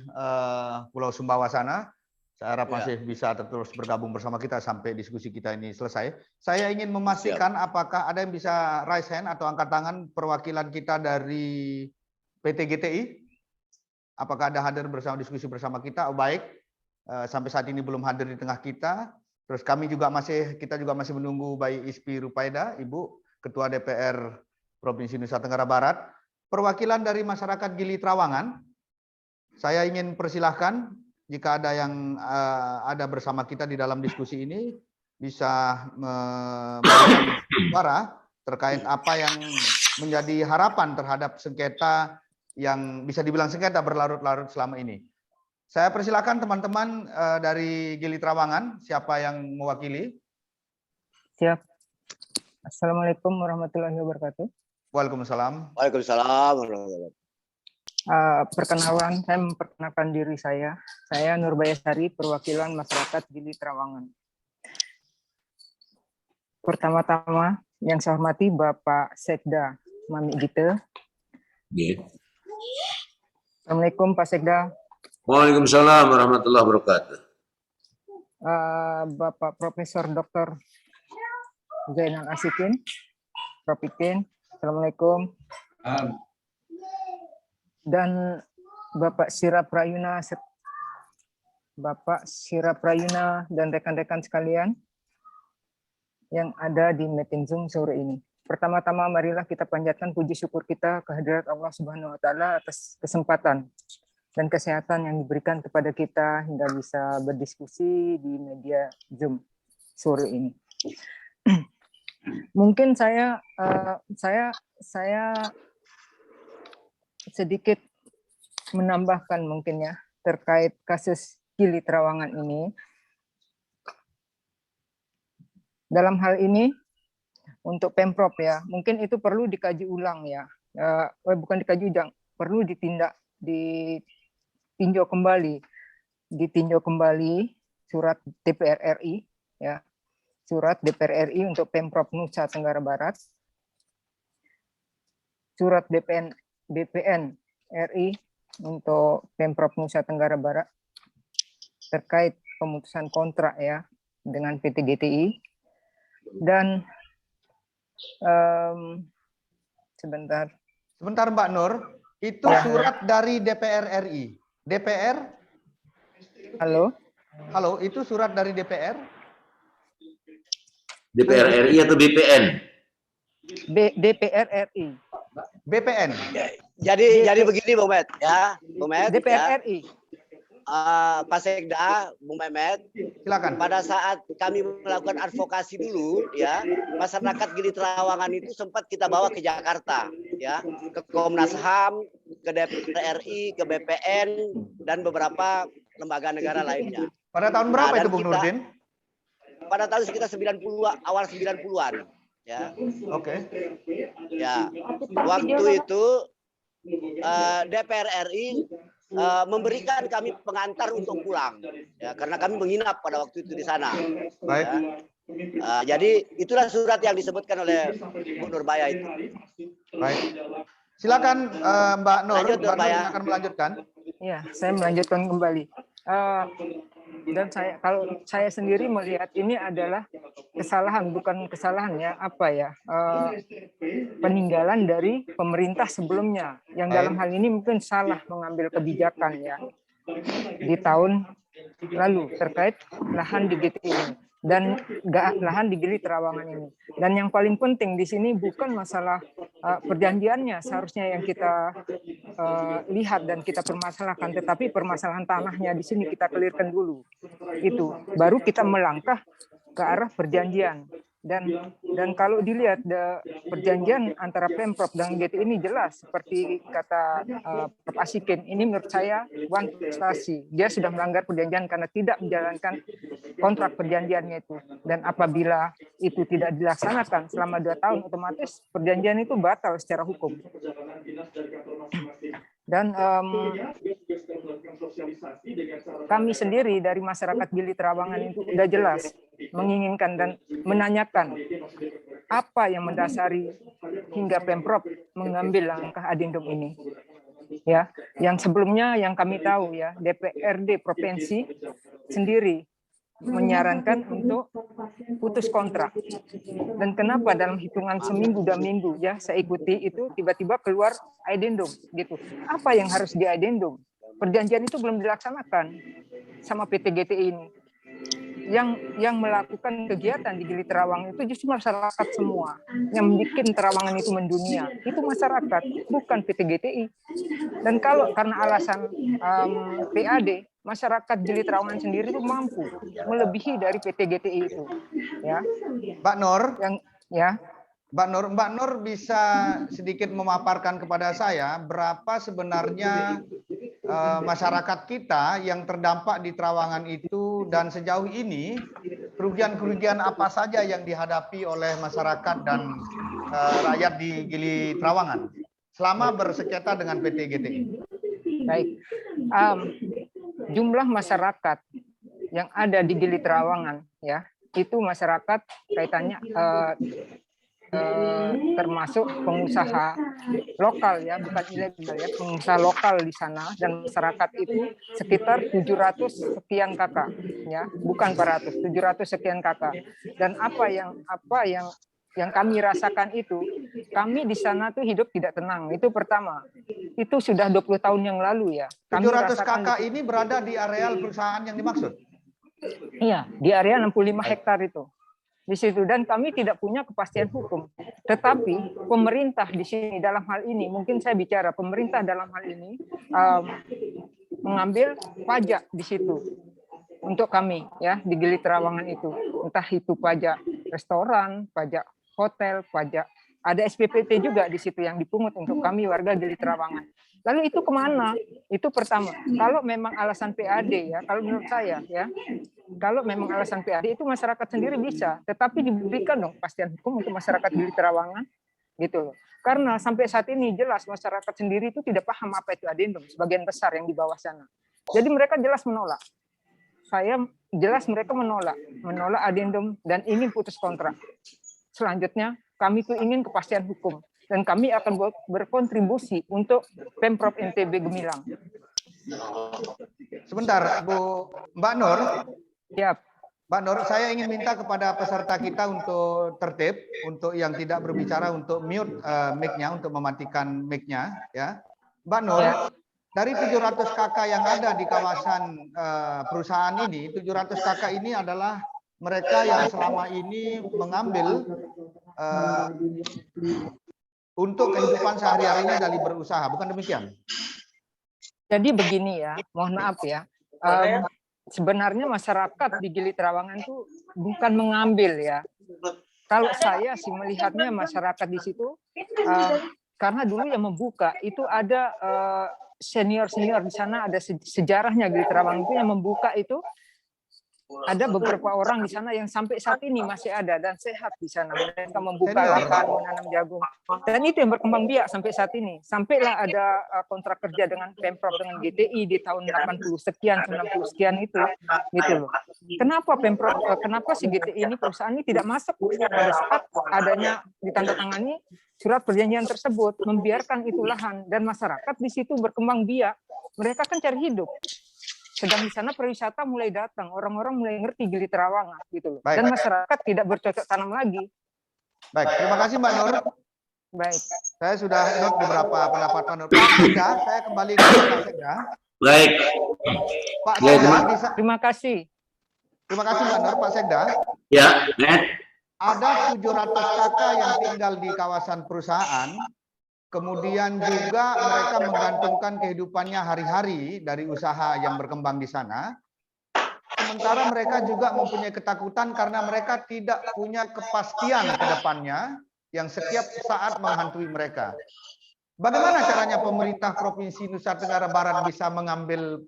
Pulau Sumbawa sana. Saya harap masih bisa terus bergabung bersama kita sampai diskusi kita ini selesai. Saya ingin memastikan apakah ada yang bisa raise hand atau angkat tangan perwakilan kita dari PT GTI. Apakah ada hadir bersama diskusi bersama kita? Oh, baik. Sampai saat ini belum hadir di tengah kita. Terus kita juga masih menunggu Bayi Ispi Rupaida, Ibu Ketua DPR Provinsi Nusa Tenggara Barat. Perwakilan dari masyarakat Gili Trawangan, saya ingin persilahkan jika ada yang ada bersama kita di dalam diskusi ini bisa memberikan suara terkait apa yang menjadi harapan terhadap sengketa yang bisa dibilang sengketa berlarut-larut selama ini. Saya persilakan teman-teman dari Gili Trawangan, siapa yang mewakili? Siap. Assalamualaikum warahmatullahi wabarakatuh. Waalaikumsalam. Waalaikumsalam warahmatullahi wabarakatuh. Perkenalan, saya memperkenalkan diri saya. Saya Nurbaya Sari, perwakilan masyarakat Gili Trawangan. Pertama-tama, yang saya hormati Bapak Sekda Mami Gite. Yeah. Assalamualaikum Pak Sekda. Waalaikumsalam warahmatullahi wabarakatuh. Bapak Profesor Dr. Zainal Asikin, Prof. Ikin. Assalamualaikum. Dan Bapak Sirap Rayuna dan rekan-rekan sekalian yang ada di meeting Zoom sore ini. Pertama-tama marilah kita panjatkan puji syukur kita kehadirat Allah Subhanahu wa taala atas kesempatan dan kesehatan yang diberikan kepada kita hingga bisa berdiskusi di media Zoom sore ini. Mungkin saya sedikit menambahkan mungkin ya terkait kasus Gili Trawangan ini. Dalam hal ini untuk Pemprov ya, mungkin itu perlu dikaji ulang ya. Bukan dikaji ulang, perlu ditinjau kembali surat DPR RI ya. Surat DPR RI untuk Pemprov Nusa Tenggara Barat. Surat BPN RI untuk Pemprov Nusa Tenggara Barat terkait pemutusan kontrak ya dengan PT GTI dan sebentar Mbak Nur, itu surat dari DPR RI. DPR? Halo, itu surat dari DPR? DPR RI atau BPN? DPR RI. BPN. Jadi begini Bung Met ya, Bung Met. DPR ya. RI. Pak Sekda, Bung Mehmet, Silakan. pada saat kami melakukan advokasi dulu, ya, masyarakat Gili Trawangan itu sempat kita bawa ke Jakarta, ya, ke Komnas HAM, ke DPR RI, ke BPN, dan beberapa lembaga negara lainnya. Pada tahun berapa itu, Bung Nurdin? Pada tahun sekitar 90-an, awal 90-an, ya. Oke. Ya, waktu itu DPR RI memberikan kami pengantar untuk pulang, ya, karena kami menginap pada waktu itu di sana. Baik. Ya. Jadi itulah surat yang disebutkan oleh Bu Nurbaya itu. Baik. Silakan Mbak Nur. Lanjut, Mbak Nur Nurbaya. akan melanjutkan. Ya, saya melanjutkan kembali. Dan kalau saya sendiri melihat ini adalah kesalahan, bukan kesalahan ya, peninggalan dari pemerintah sebelumnya yang dalam hal ini mungkin salah mengambil kebijakan ya di tahun lalu terkait lahan di GTI ini dan lahan di Gili Trawangan ini. Dan yang paling penting di sini bukan masalah perjanjiannya seharusnya yang kita lihat dan kita permasalahkan, tetapi permasalahan tanahnya di sini kita clearkan dulu. Itu baru kita melangkah ke arah perjanjian. Dan kalau dilihat perjanjian antara Pemprov dan GTI ini jelas seperti kata Prof. Asikin, ini menurut saya one frustasi. Dia sudah melanggar perjanjian karena tidak menjalankan kontrak perjanjiannya itu. Dan apabila itu tidak dilaksanakan selama 2 tahun, otomatis perjanjian itu batal secara hukum. Dan kami sendiri dari masyarakat Gili Trawangan itu sudah jelas menginginkan dan menanyakan apa yang mendasari hingga Pemprov mengambil langkah adendum ini. Ya, yang sebelumnya yang kami tahu ya, DPRD provinsi sendiri menyarankan untuk putus kontrak. Dan kenapa dalam hitungan seminggu 2 minggu ya saya ikuti itu tiba-tiba keluar adendum gitu. Apa yang harus diadendum? Perjanjian itu belum dilaksanakan sama PT GTI ini. yang melakukan kegiatan di Gili Trawangan itu justru masyarakat semua. Yang bikin Trawangan itu mendunia itu masyarakat, bukan PT GTI. Dan karena alasan PAD, masyarakat Gili Trawangan sendiri itu mampu melebihi dari PT GTI itu. Ya, Mbak Nur. Ya. Mbak Nur bisa sedikit memaparkan kepada saya berapa sebenarnya masyarakat kita yang terdampak di Trawangan itu, dan sejauh ini kerugian-kerugian apa saja yang dihadapi oleh masyarakat dan rakyat di Gili Trawangan selama bersengketa dengan PT GTI. Baik, jumlah masyarakat yang ada di Gili Trawangan ya, itu masyarakat kaitannya termasuk pengusaha lokal ya, bukan ilegal ya, pengusaha lokal di sana, dan masyarakat itu sekitar 700 sekian kakak ya, bukan 400, 700 sekian kakak. Dan apa yang kami rasakan itu, kami di sana tuh hidup tidak tenang. Itu pertama. Itu sudah 20 tahun yang lalu ya. 700 kakak ini berada di areal perusahaan yang dimaksud? Iya, di area 65 hektar itu. Di situ, dan kami tidak punya kepastian hukum. Tetapi pemerintah di sini dalam hal ini, mungkin saya bicara pemerintah dalam hal ini mengambil pajak di situ untuk kami ya di Gili Trawangan itu, entah itu pajak restoran, pajak hotel, pajak, ada SPPT juga di situ yang dipungut untuk kami warga Gili Trawangan. Lalu itu kemana? Itu pertama. Kalau memang alasan PAD ya, kalau menurut saya ya, kalau memang alasan PAD itu masyarakat sendiri bisa, tetapi diberikan dong kepastian hukum untuk masyarakat Gili Trawangan, gitu loh. Karena sampai saat ini jelas masyarakat sendiri itu tidak paham apa itu adendum, sebagian besar yang di bawah sana. Jadi mereka jelas menolak. Saya jelas mereka menolak adendum dan ingin putus kontrak. Selanjutnya kami tuh ingin kepastian hukum. Dan kami akan berkontribusi untuk Pemprov NTB Gemilang. Sebentar, Mbak Nur. Siap. Mbak Nur, saya ingin minta kepada peserta kita untuk tertib, untuk yang tidak berbicara untuk mute mic-nya, untuk mematikan mic-nya. Ya. Mbak Nur, dari 700 kakak yang ada di kawasan perusahaan ini, 700 kakak ini adalah mereka yang selama ini mengambil untuk kehidupan sehari-harinya dari berusaha, bukan demikian? Jadi begini ya, mohon maaf ya, sebenarnya masyarakat di Gili Trawangan itu bukan mengambil ya. Kalau saya sih melihatnya masyarakat di situ, karena dulu yang membuka itu ada senior-senior di sana, ada sejarahnya Gili Trawangan itu yang membuka itu. Ada beberapa orang di sana yang sampai saat ini masih ada dan sehat di sana. Mereka membuka lahan, menanam jagung. Dan itu yang berkembang biak sampai saat ini. Sampailah ada kontrak kerja dengan Pemprov, dengan GTI di tahun 80 sekian, 90 sekian itu. Gitu loh. Kenapa Pemprov, kenapa si GTI ini, perusahaan ini tidak masuk pada saat adanya ditandatangani surat perjanjian tersebut, membiarkan itu lahan, dan masyarakat di situ berkembang biak. Mereka kan cari hidup. Sedang di sana pariwisata mulai datang, orang-orang mulai ngerti Gili Trawangan gitu loh. Baik. Dan masyarakat tidak bercocok tanam lagi. Baik, terima kasih Mbak Nur. Baik. Saya sudah note beberapa pendapat Pak Nur. Pak Sekda, saya kembali ke Pak Sekda. Baik. Pak Sekda, bisa. Terima kasih. Terima kasih Mbak Nur, Pak Sekda. Ya, Ada 700 kakak yang tinggal di kawasan perusahaan. Kemudian juga mereka menggantungkan kehidupannya hari-hari dari usaha yang berkembang di sana. Sementara mereka juga mempunyai ketakutan karena mereka tidak punya kepastian ke depannya yang setiap saat menghantui mereka. Bagaimana caranya pemerintah Provinsi Nusa Tenggara Barat bisa mengambil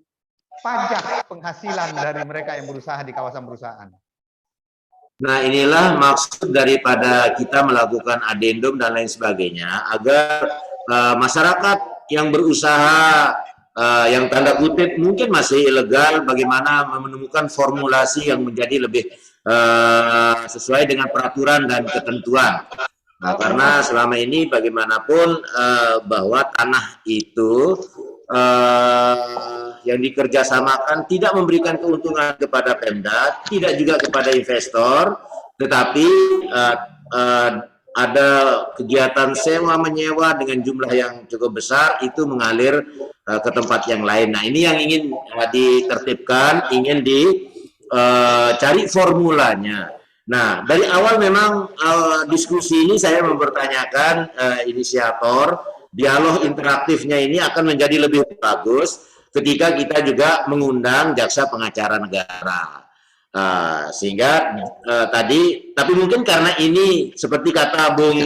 pajak penghasilan dari mereka yang berusaha di kawasan perusahaan? Nah, inilah maksud daripada kita melakukan adendum dan lain sebagainya, agar masyarakat yang berusaha, yang tanda kutip mungkin masih ilegal, bagaimana menemukan formulasi yang menjadi lebih sesuai dengan peraturan dan ketentuan. Nah, karena selama ini bagaimanapun bahwa tanah itu yang dikerjasamakan tidak memberikan keuntungan kepada Pemda, tidak juga kepada investor, tetapi ada kegiatan sewa-menyewa dengan jumlah yang cukup besar, itu mengalir ke tempat yang lain. Nah, ini yang ingin ditertibkan, ingin cari formulanya. Nah, dari awal memang diskusi ini saya mempertanyakan inisiator, dialog interaktifnya ini akan menjadi lebih bagus ketika kita juga mengundang jaksa pengacara negara. Sehingga tadi, tapi mungkin karena ini seperti kata Bung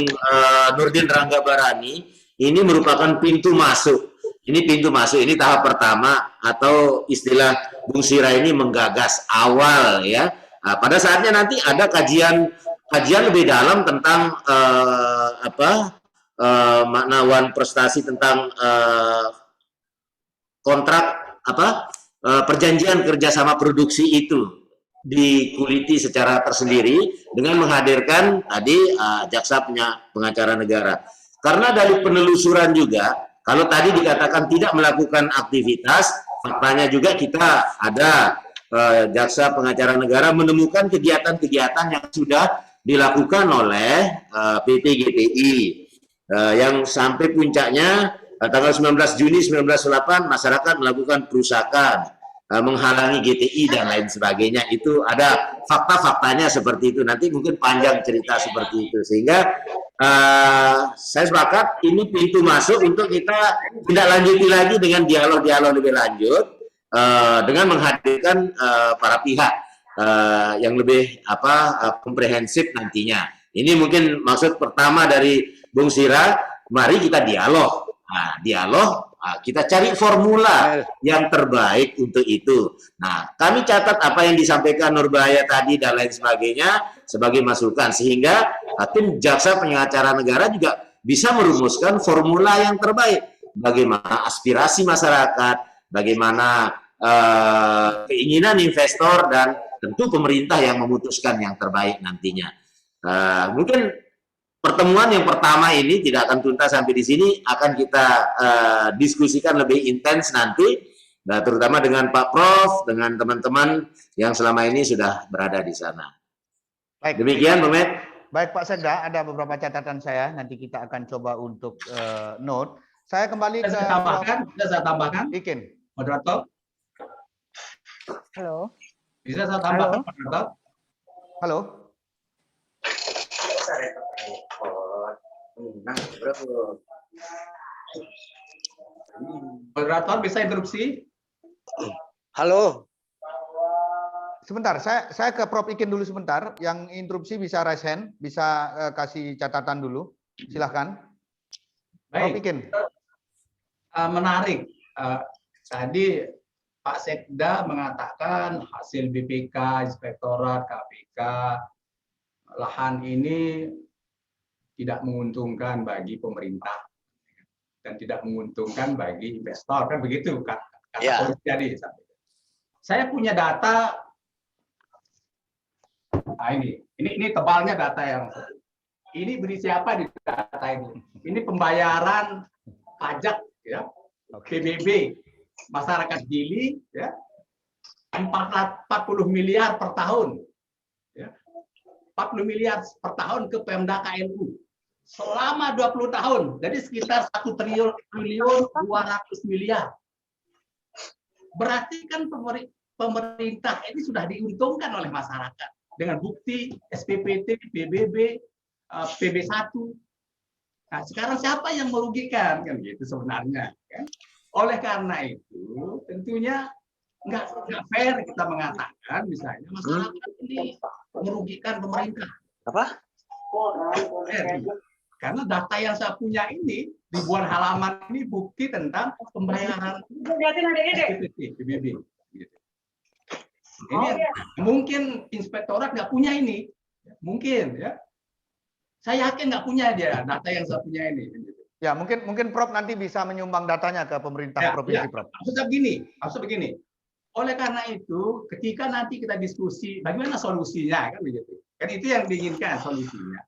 Nurdin Ranggabarani, ini merupakan pintu masuk. Ini pintu masuk, ini tahap pertama atau istilah Bung Sira ini menggagas awal ya. Pada saatnya nanti ada kajian lebih dalam tentang makna wan prestasi tentang kontrak perjanjian kerjasama produksi itu dikuliti secara tersendiri dengan menghadirkan tadi jaksa pengacara negara. Karena dari penelusuran juga, kalau tadi dikatakan tidak melakukan aktivitas, faktanya juga kita ada jaksa pengacara negara menemukan kegiatan-kegiatan yang sudah dilakukan oleh PT GTI yang sampai puncaknya tanggal 19 Juni 1998 masyarakat melakukan perusakan, menghalangi GTI dan lain sebagainya. Itu ada fakta-faktanya seperti itu. Nanti mungkin panjang cerita seperti itu. Sehingga saya sepakat ini pintu masuk untuk kita tidak lanjuti lagi dengan dialog-dialog lebih lanjut dengan menghadirkan para pihak yang lebih komprehensif nantinya. Ini mungkin maksud pertama dari Bung Sira, mari kita dialog. Nah, dialog, kita cari formula yang terbaik untuk itu. Nah, kami catat apa yang disampaikan Nurbaya tadi dan lain sebagainya sebagai masukan, sehingga tim jaksa pengacara negara juga bisa merumuskan formula yang terbaik. Bagaimana aspirasi masyarakat, bagaimana keinginan investor, dan tentu pemerintah yang memutuskan yang terbaik nantinya. Mungkin pertemuan yang pertama ini tidak akan tuntas sampai di sini, akan kita diskusikan lebih intens nanti, nah, terutama dengan Pak Prof, dengan teman-teman yang selama ini sudah berada di sana. Baik, demikian, Bung Med. Baik Pak Sekda, ada beberapa catatan saya, nanti kita akan coba untuk note. Saya kembali ke saya tambahkan, Ikin. moderator. Halo. Bisa saya tambahkan, moderator? Halo. Moderator bisa interupsi? Halo. Sebentar, saya ke Prof Ikin dulu sebentar. Yang interupsi bisa raise hand, bisa kasih catatan dulu. Silahkan. Prof Baik. Ikin. Menarik. Tadi Pak Sekda mengatakan hasil BPK, Inspektorat, KPK, lahan ini tidak menguntungkan bagi pemerintah dan tidak menguntungkan bagi investor, kan begitu kata polisi tadi. Saya punya data. Nah, ini tebalnya data yang ini berisi apa di data ini? Ini pembayaran pajak ya, PBB masyarakat Gili ya, 40 miliar per tahun. Ya. 40 miliar per tahun ke Pemda KLU selama 20 tahun. Jadi sekitar 1 triliun 200 miliar. Berarti kan pemerintah ini sudah diuntungkan oleh masyarakat dengan bukti SPPT, PBB, PB1. Nah, sekarang siapa yang merugikan kan gitu sebenarnya kan? Oleh karena itu tentunya nggak fair kita mengatakan misalnya masyarakat ini merugikan pemerintah. Apa? Karena data yang saya punya ini ribuan halaman ini bukti tentang pembayaran SPPT, PBB. Gitu. Ini mungkin inspektorat nggak punya ini, mungkin ya. Saya yakin nggak punya dia data yang saya punya ini. Ya, mungkin Prof nanti bisa menyumbang datanya ke pemerintah provinsi, Prof. Maksudnya begini. Oleh karena itu, ketika nanti kita diskusi bagaimana solusinya kan begitu. Kan itu yang diinginkan solusinya.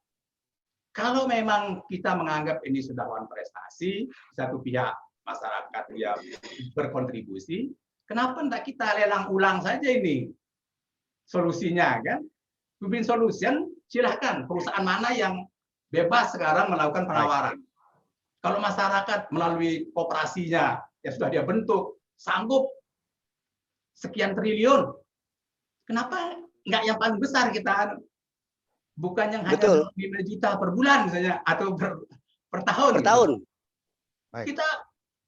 Kalau memang kita menganggap ini sudah wan prestasi, satu pihak masyarakat yang berkontribusi, kenapa tidak kita lelang ulang saja ini solusinya kan? Win solution, silahkan perusahaan mana yang bebas sekarang melakukan penawaran. Kalau masyarakat melalui kooperasinya yang sudah dia bentuk sanggup sekian triliun Kenapa nggak yang paling besar kita, bukan yang hanya Betul. 5 juta per bulan misalnya, atau per tahun. Per tahun. Baik. Kita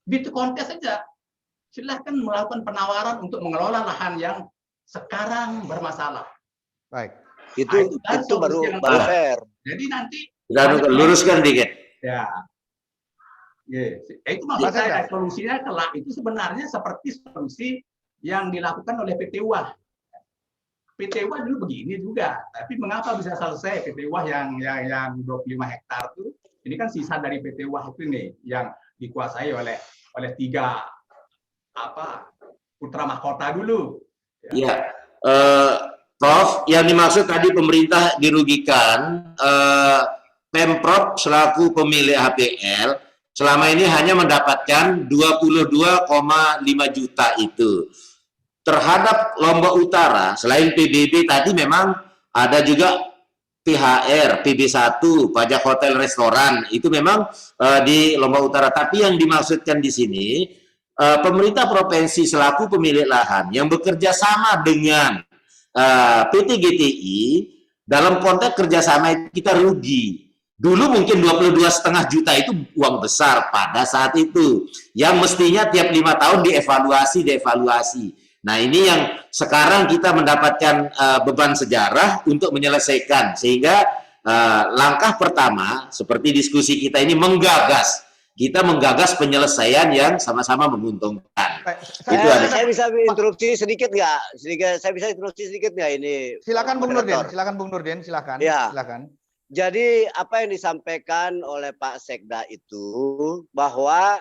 bid kontes saja. Silahkan melakukan penawaran untuk mengelola lahan yang sekarang bermasalah. Baik. Itu kan baru solusi yang baru baik. fair. Jadi nanti Kita luruskan dikit. ya, itu maksud Mas Hendra. saya, solusinya kelak itu sebenarnya seperti solusi yang dilakukan oleh PT UAH. PT UAH dulu begini juga, tapi mengapa bisa selesai PT UAH yang 25 hektar itu? Ini kan sisa dari PT UAH itu nih, yang dikuasai oleh 3 putra mahkota dulu. Ya, Prof, yang dimaksud tadi pemerintah dirugikan, Pemprov selaku pemilik HPL selama ini hanya mendapatkan 22,5 juta itu. Terhadap Lombok Utara, selain PBB tadi memang ada juga PHR, PB1, pajak hotel restoran, itu memang di Lombok Utara. Tapi yang dimaksudkan di sini, pemerintah provinsi selaku pemilik lahan yang bekerja sama dengan PT GTI, dalam konteks kerjasama itu kita rugi. Dulu mungkin 22,5 juta itu uang besar pada saat itu, yang mestinya tiap 5 tahun dievaluasi. Nah, ini yang sekarang kita mendapatkan beban sejarah untuk menyelesaikan, sehingga langkah pertama seperti diskusi kita ini kita menggagas penyelesaian yang sama-sama menguntungkan. Itu ada. Saya bisa interupsi sedikit nggak? Saya bisa interupsi sedikit nggak ini? Silakan Bung Nurdin, silakan. Ya. Silakan. Jadi apa yang disampaikan oleh Pak Sekda itu bahwa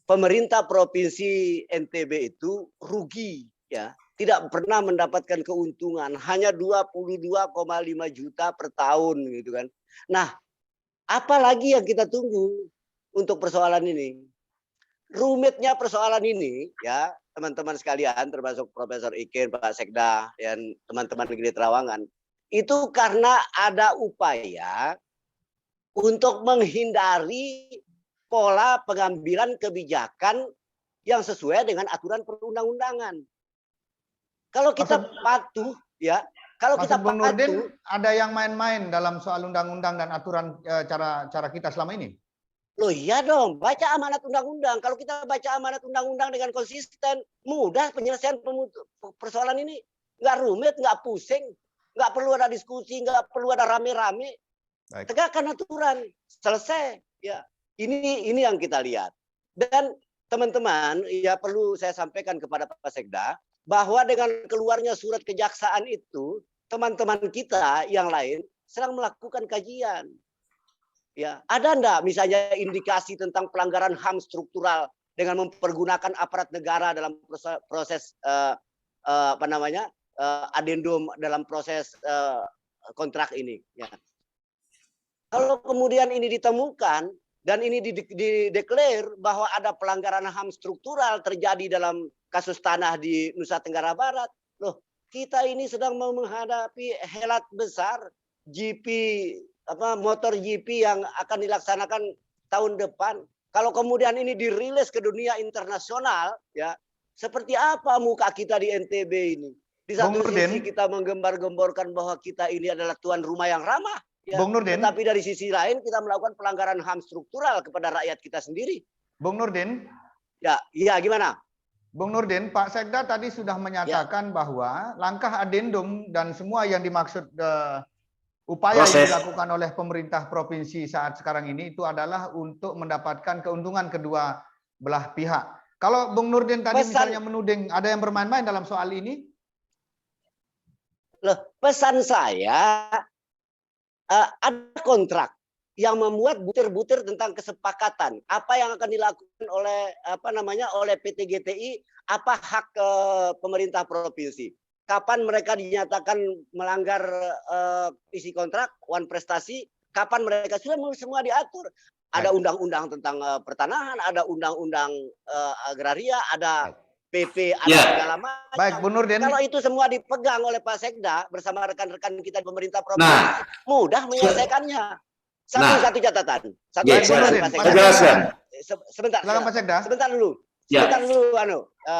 pemerintah provinsi NTB itu rugi, ya, tidak pernah mendapatkan keuntungan, hanya 22,5 juta per tahun gitu kan. Nah, apalagi yang kita tunggu untuk persoalan ini? Rumitnya persoalan ini, ya teman-teman sekalian, termasuk Profesor Ikin, Pak Sekda, dan teman-teman negeri Trawangan, itu karena ada upaya untuk menghindari pola pengambilan kebijakan yang sesuai dengan aturan perundang-undangan. Kalau kita patuh, ya, kalau kita Bung Nurdin, patuh, ada yang main-main dalam soal undang-undang dan aturan cara kita selama ini? loh iya dong, baca amanat undang-undang. Kalau kita baca amanat undang-undang dengan konsisten, mudah penyelesaian persoalan ini. Nggak rumit, nggak pusing, nggak perlu ada diskusi, nggak perlu ada rame-rame. Tegakkan aturan, selesai. Ya, ini yang kita lihat. Dan teman-teman, ya perlu saya sampaikan kepada Pak Sekda bahwa dengan keluarnya surat kejaksaan itu, teman-teman kita yang lain sedang melakukan kajian. Ya, ada enggak misalnya indikasi tentang pelanggaran HAM struktural dengan mempergunakan aparat negara dalam proses adendum dalam proses kontrak ini, ya. Kalau kemudian ini ditemukan dan ini dideklar bahwa ada pelanggaran HAM struktural terjadi dalam kasus tanah di Nusa Tenggara Barat, loh, kita ini sedang menghadapi helat besar GP motor GP yang akan dilaksanakan tahun depan. Kalau kemudian ini dirilis ke dunia internasional, ya, seperti apa muka kita di NTB ini? Di satu sisi kita menggembar-gemborkan bahwa kita ini adalah tuan rumah yang ramah, ya, tetapi dari sisi lain kita melakukan pelanggaran HAM struktural kepada rakyat kita sendiri. Bung Nurdin? Ya, iya gimana? Bung Nurdin, Pak Sekda tadi sudah menyatakan bahwa langkah adendum dan semua yang dimaksud upaya yang dilakukan oleh pemerintah provinsi saat sekarang ini itu adalah untuk mendapatkan keuntungan kedua belah pihak. Kalau Bung Nurdin tadi misalnya menuding ada yang bermain-main dalam soal ini? Loh, pesan saya ada kontrak yang memuat butir-butir tentang kesepakatan apa yang akan dilakukan oleh oleh PT GTI, apa hak pemerintah provinsi. Kapan mereka dinyatakan melanggar isi kontrak, wan prestasi, kapan mereka sudah semua diatur. Ada undang-undang tentang pertanahan, ada undang-undang agraria, ada PP, ada segala macam. Baik, Bu Nurdin. Kalau itu semua dipegang oleh Pak Sekda bersama rekan-rekan kita di pemerintah provinsi, mudah menyelesaikannya. Satu catatan. Sebentar. Silakan Pak Sekda. Sebentar dulu. Sebentar dulu,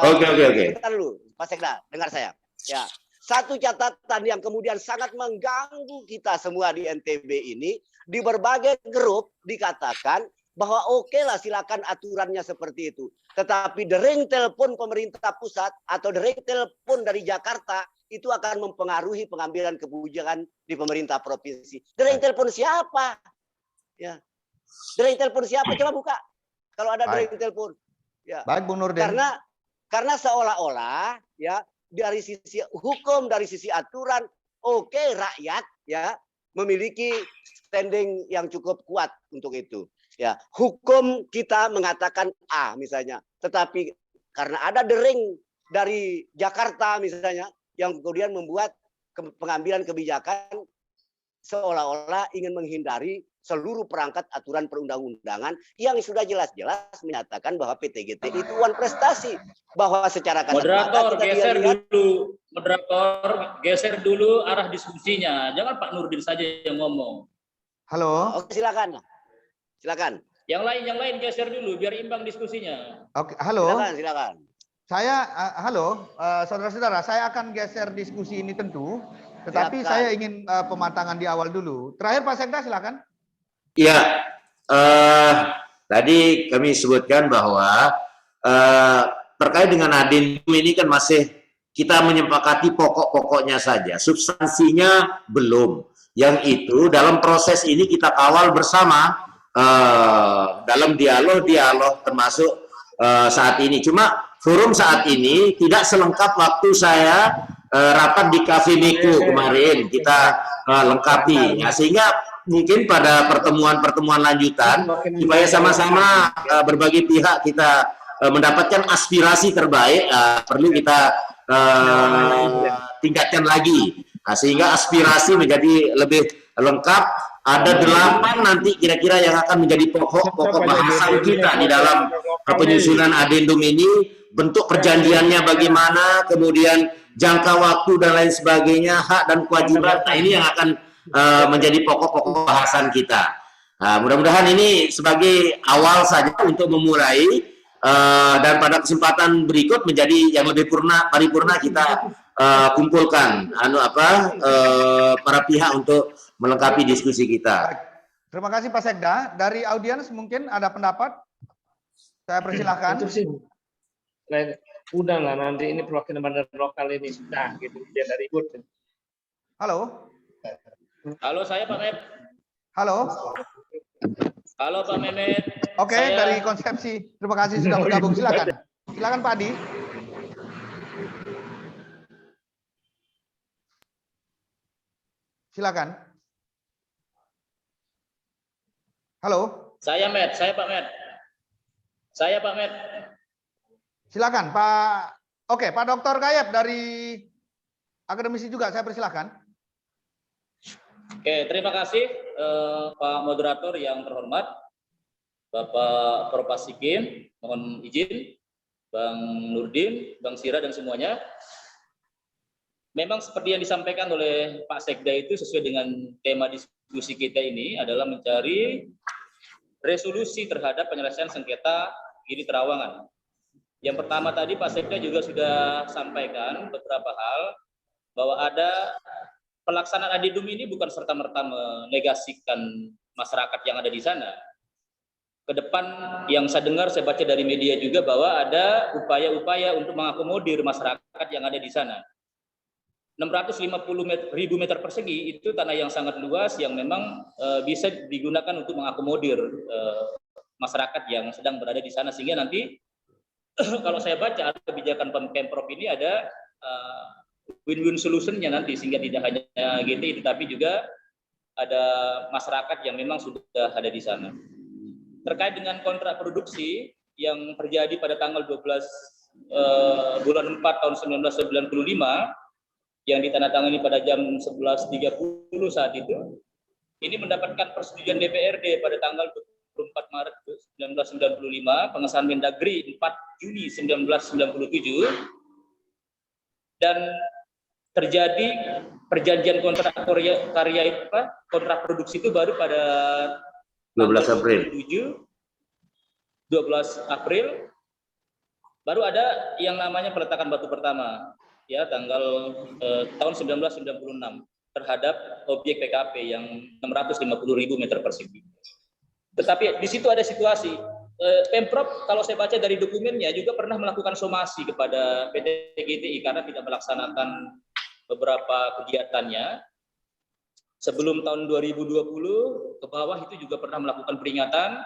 Oke. Sebentar dulu, Pak Sekda, dengar saya. Ya, satu catatan yang kemudian sangat mengganggu kita semua di NTB ini, di berbagai grup dikatakan bahwa oke lah silakan aturannya seperti itu. Tetapi dering telepon pemerintah pusat atau dering telepon dari Jakarta itu akan mempengaruhi pengambilan kebijakan di pemerintah provinsi. Dering telepon siapa? Ya. Dering telepon siapa? Coba buka. Kalau ada dering telepon. Ya. Baik, Bung Nurdin. Karena seolah-olah ya dari sisi hukum, dari sisi aturan, oke, rakyat ya memiliki standing yang cukup kuat untuk itu. Ya, hukum kita mengatakan A misalnya, tetapi karena ada dering dari Jakarta misalnya yang kemudian membuat pengambilan kebijakan seolah-olah ingin menghindari seluruh perangkat aturan perundang-undangan yang sudah jelas-jelas menyatakan bahwa PTGT itu one prestasi, bahwa secara kasat moderator mata geser dulu, moderator geser dulu arah diskusinya, jangan Pak Nurdin saja yang ngomong. Halo. Oke, silakan. Silakan. Yang lain geser dulu biar imbang diskusinya. Oke, halo. Silakan. Saya halo, saudara-saudara, saya akan geser diskusi ini tentu, tetapi Silakan. saya ingin pematangan di awal dulu. Terakhir Pak Sekda, silakan. Ya, tadi kami sebutkan bahwa terkait dengan adendum ini kan masih kita menyepakati pokok-pokoknya saja, substansinya belum. Yang itu dalam proses ini kita kawal bersama dalam dialog termasuk saat ini. Cuma forum saat ini tidak selengkap waktu saya rapat di Cafe Miko kemarin kita lengkapi, ya, sehingga mungkin pada pertemuan-pertemuan lanjutan supaya sama-sama berbagai pihak kita mendapatkan aspirasi terbaik, perlu kita tingkatkan lagi, sehingga aspirasi menjadi lebih lengkap. Ada 8 nanti kira-kira yang akan menjadi pokok bahasan kita di dalam penyusunan adendum ini. Bentuk perjanjiannya bagaimana, kemudian jangka waktu dan lain sebagainya, hak dan kewajiban. Nah, ini yang akan menjadi pokok-pokok bahasan kita. Nah, mudah-mudahan ini sebagai awal saja untuk memulai, dan pada kesempatan berikut menjadi yang lebih paripurna kita kumpulkan para pihak untuk melengkapi diskusi kita. Terima kasih Pak Sekda. Dari audiens mungkin ada pendapat? Saya persilahkan. Itu sih, udah lah nanti ini perwakilan bandar lokal ini sudah gitu, biar dari ribut. Halo. Halo, saya Pak Mehmet. Halo. Halo Pak Mehmet. Oke, dari Konsepsi. Terima kasih sudah bergabung. Silakan. Silakan Pak Adi. Silakan. Halo. Saya Pak Met. Silakan Pak. Oke, Pak Dr. Gayeb dari akademisi juga, saya persilahkan. Oke, terima kasih Pak Moderator yang terhormat, Bapak Prof. Asikin, mohon izin, Bang Nurdin, Bang Sira dan semuanya. Memang seperti yang disampaikan oleh Pak Sekda itu sesuai dengan tema diskusi kita ini adalah mencari resolusi terhadap penyelesaian sengketa Gili Trawangan. Yang pertama tadi Pak Sekda juga sudah sampaikan beberapa hal bahwa ada pelaksanaan adendum ini bukan serta-merta menegasikan masyarakat yang ada di sana. Ke depan yang saya dengar, saya baca dari media juga bahwa ada upaya-upaya untuk mengakomodir masyarakat yang ada di sana. 650.000 meter persegi itu tanah yang sangat luas yang memang bisa digunakan untuk mengakomodir masyarakat yang sedang berada di sana, sehingga nanti kalau saya baca kebijakan Pemprov ini ada win-win solution-nya nanti, sehingga tidak hanya GTI tetapi juga ada masyarakat yang memang sudah ada di sana. Terkait dengan kontrak produksi yang terjadi pada tanggal 12 bulan 4 tahun 1995 yang ditandatangani pada jam 11.30 saat itu, ini mendapatkan persetujuan DPRD pada tanggal 24 Maret 1995, pengesahan Mendagri 4 Juni 1997, dan terjadi perjanjian kontrak kontrak produksi itu baru pada 12 April. 12 April baru ada yang namanya peletakan batu pertama. ya tanggal tahun 1996 terhadap objek PKP yang 650.000 meter persegi. Tetapi di situ ada situasi Pemprov, kalau saya baca dari dokumennya juga pernah melakukan somasi kepada PT GTI karena tidak melaksanakan beberapa kegiatannya. Sebelum tahun 2020 ke bawah itu juga pernah melakukan peringatan,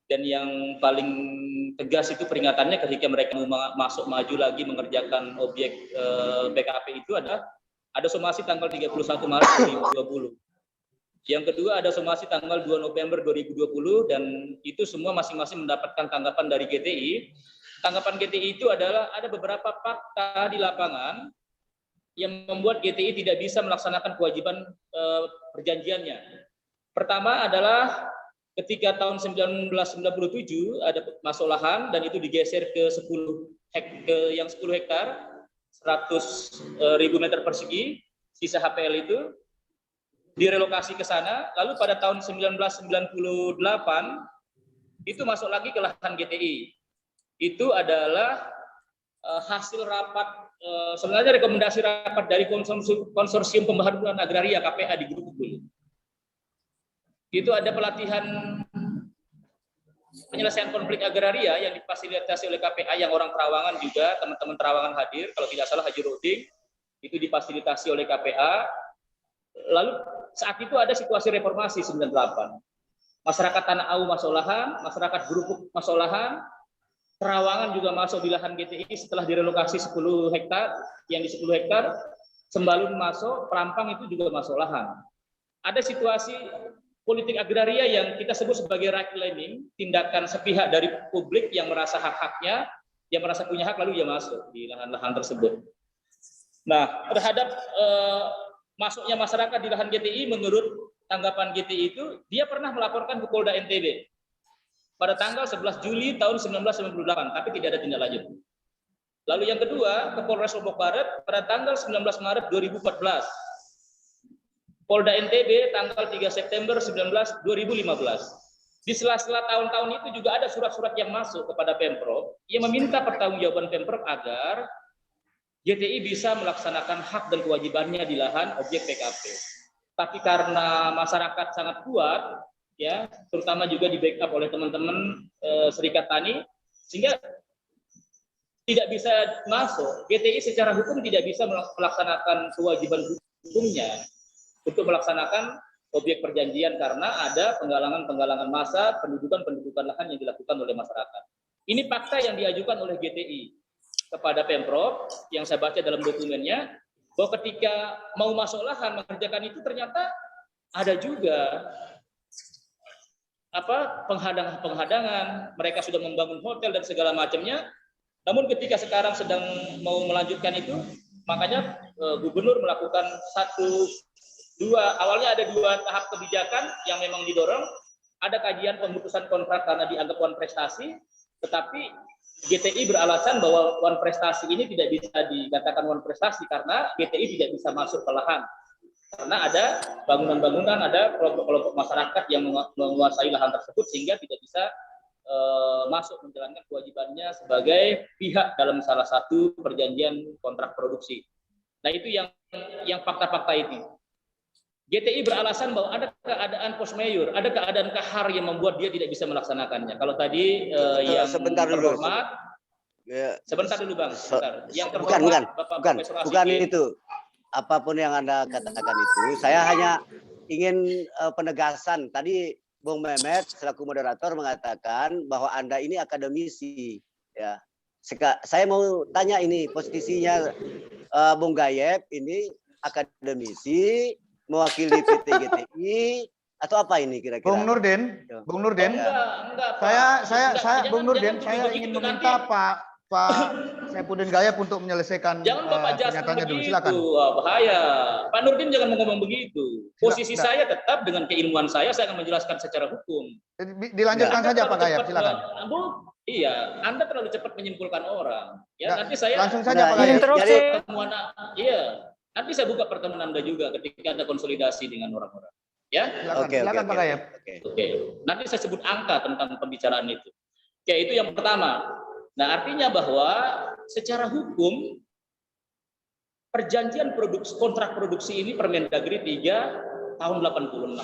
dan yang paling tegas itu peringatannya ketika mereka masuk maju lagi mengerjakan objek PKP itu ada somasi tanggal 31 Maret 2020. Yang kedua ada somasi tanggal 2 November 2020, dan itu semua masing-masing mendapatkan tanggapan dari GTI. Tanggapan GTI itu adalah ada beberapa fakta di lapangan yang membuat GTI tidak bisa melaksanakan kewajiban perjanjiannya. Pertama adalah ketika tahun 1997 ada masuk lahan dan itu digeser ke 10 hektar, 100.000 meter persegi, sisa HPL itu direlokasi ke sana. Lalu pada tahun 1998 itu masuk lagi ke lahan GTI. Itu adalah hasil rapat, sebenarnya rekomendasi rapat dari konsorsium pembangunan agraria KPA di Gunung Kidul. Itu ada pelatihan penyelesaian konflik agraria yang difasilitasi oleh KPA, yang orang Terawangan juga, teman-teman Terawangan hadir, kalau tidak salah Haji Roding, itu difasilitasi oleh KPA. Lalu saat itu ada situasi reformasi 98. Masyarakat Tanah Awu masuk lahan, masyarakat Gerupuk masuk lahan, Terawangan juga masuk di lahan GTI setelah direlokasi 10 hektar, yang di 10 hektar, Sembalun masuk, Perampang itu juga masuk lahan. Ada situasi politik agraria yang kita sebut sebagai reclaiming, tindakan sepihak dari publik yang merasa hak-haknya, yang merasa punya hak lalu dia masuk di lahan-lahan tersebut. Nah, terhadap masuknya masyarakat di lahan GTI, menurut tanggapan GTI itu, dia pernah melaporkan ke Polda NTB pada tanggal 11 Juli tahun 1998, tapi tidak ada tindak lanjut. Lalu yang kedua, ke Polres Lombok Barat pada tanggal 19 Maret 2014. Polda NTB tanggal 3 September 2015. Di sela-sela tahun-tahun itu juga ada surat-surat yang masuk kepada Pemprov yang meminta pertanggungjawaban Pemprov agar GTI bisa melaksanakan hak dan kewajibannya di lahan objek PKP. Tapi karena masyarakat sangat kuat, ya, terutama juga di backup oleh teman-teman Serikat Tani, sehingga tidak bisa masuk. GTI secara hukum tidak bisa melaksanakan kewajiban hukumnya untuk melaksanakan objek perjanjian karena ada penggalangan massa, pendudukan lahan yang dilakukan oleh masyarakat. Ini fakta yang diajukan oleh GTI kepada Pemprov yang saya baca dalam dokumennya, bahwa ketika mau masuk lahan mengerjakan itu ternyata ada juga penghadangan, mereka sudah membangun hotel dan segala macamnya. Namun ketika sekarang sedang mau melanjutkan itu, makanya gubernur melakukan awalnya ada 2 tahap kebijakan yang memang didorong. Ada kajian pemutusan kontrak karena dianggap wan prestasi, tetapi GTI beralasan bahwa wan prestasi ini tidak bisa dikatakan wan prestasi karena GTI tidak bisa masuk ke lahan. Karena ada bangunan-bangunan, ada kelompok-kelompok masyarakat yang menguasai lahan tersebut sehingga tidak bisa masuk menjalankan kewajibannya sebagai pihak dalam salah satu perjanjian kontrak produksi. Nah, itu yang fakta-fakta itu. GTI beralasan bahwa ada keadaan force majeure, ada keadaan kahar yang membuat dia tidak bisa melaksanakannya. Kalau tadi yang sebentar dulu. Sebentar dulu Bang. Sebentar. Yang bukan itu. Apapun yang Anda katakan itu, saya hanya ingin penegasan. Tadi Bung Mehmet selaku moderator mengatakan bahwa Anda ini akademisi, ya. Saya mau tanya ini posisinya Bung Gayeb ini akademisi mewakili PT GTI atau apa ini kira-kira? Bung Nurdin, enggak, saya Bung Nurdin, saya ingin meminta Pak Saifuddin Gayeb untuk menyelesaikan pernyataannya dulu. Silakan. Bahaya. Pak Nurdin jangan ngomong begitu. Posisi saya tetap dengan keilmuan saya akan menjelaskan secara hukum. Dilanjutkan saja Pak Gayeb, silakan. Iya, Anda terlalu cepat menyimpulkan orang. Ya, nanti saya langsung saja Pak Gayeb. Nanti saya buka pertemuan Anda juga ketika ada konsolidasi dengan orang-orang. Ya? Silakan Pak Gayeb. Oke. Nanti saya sebut angka tentang pembicaraan itu. Oke, itu yang pertama. Nah, artinya bahwa secara hukum perjanjian kontrak produksi ini Permendagri 3 tahun 86.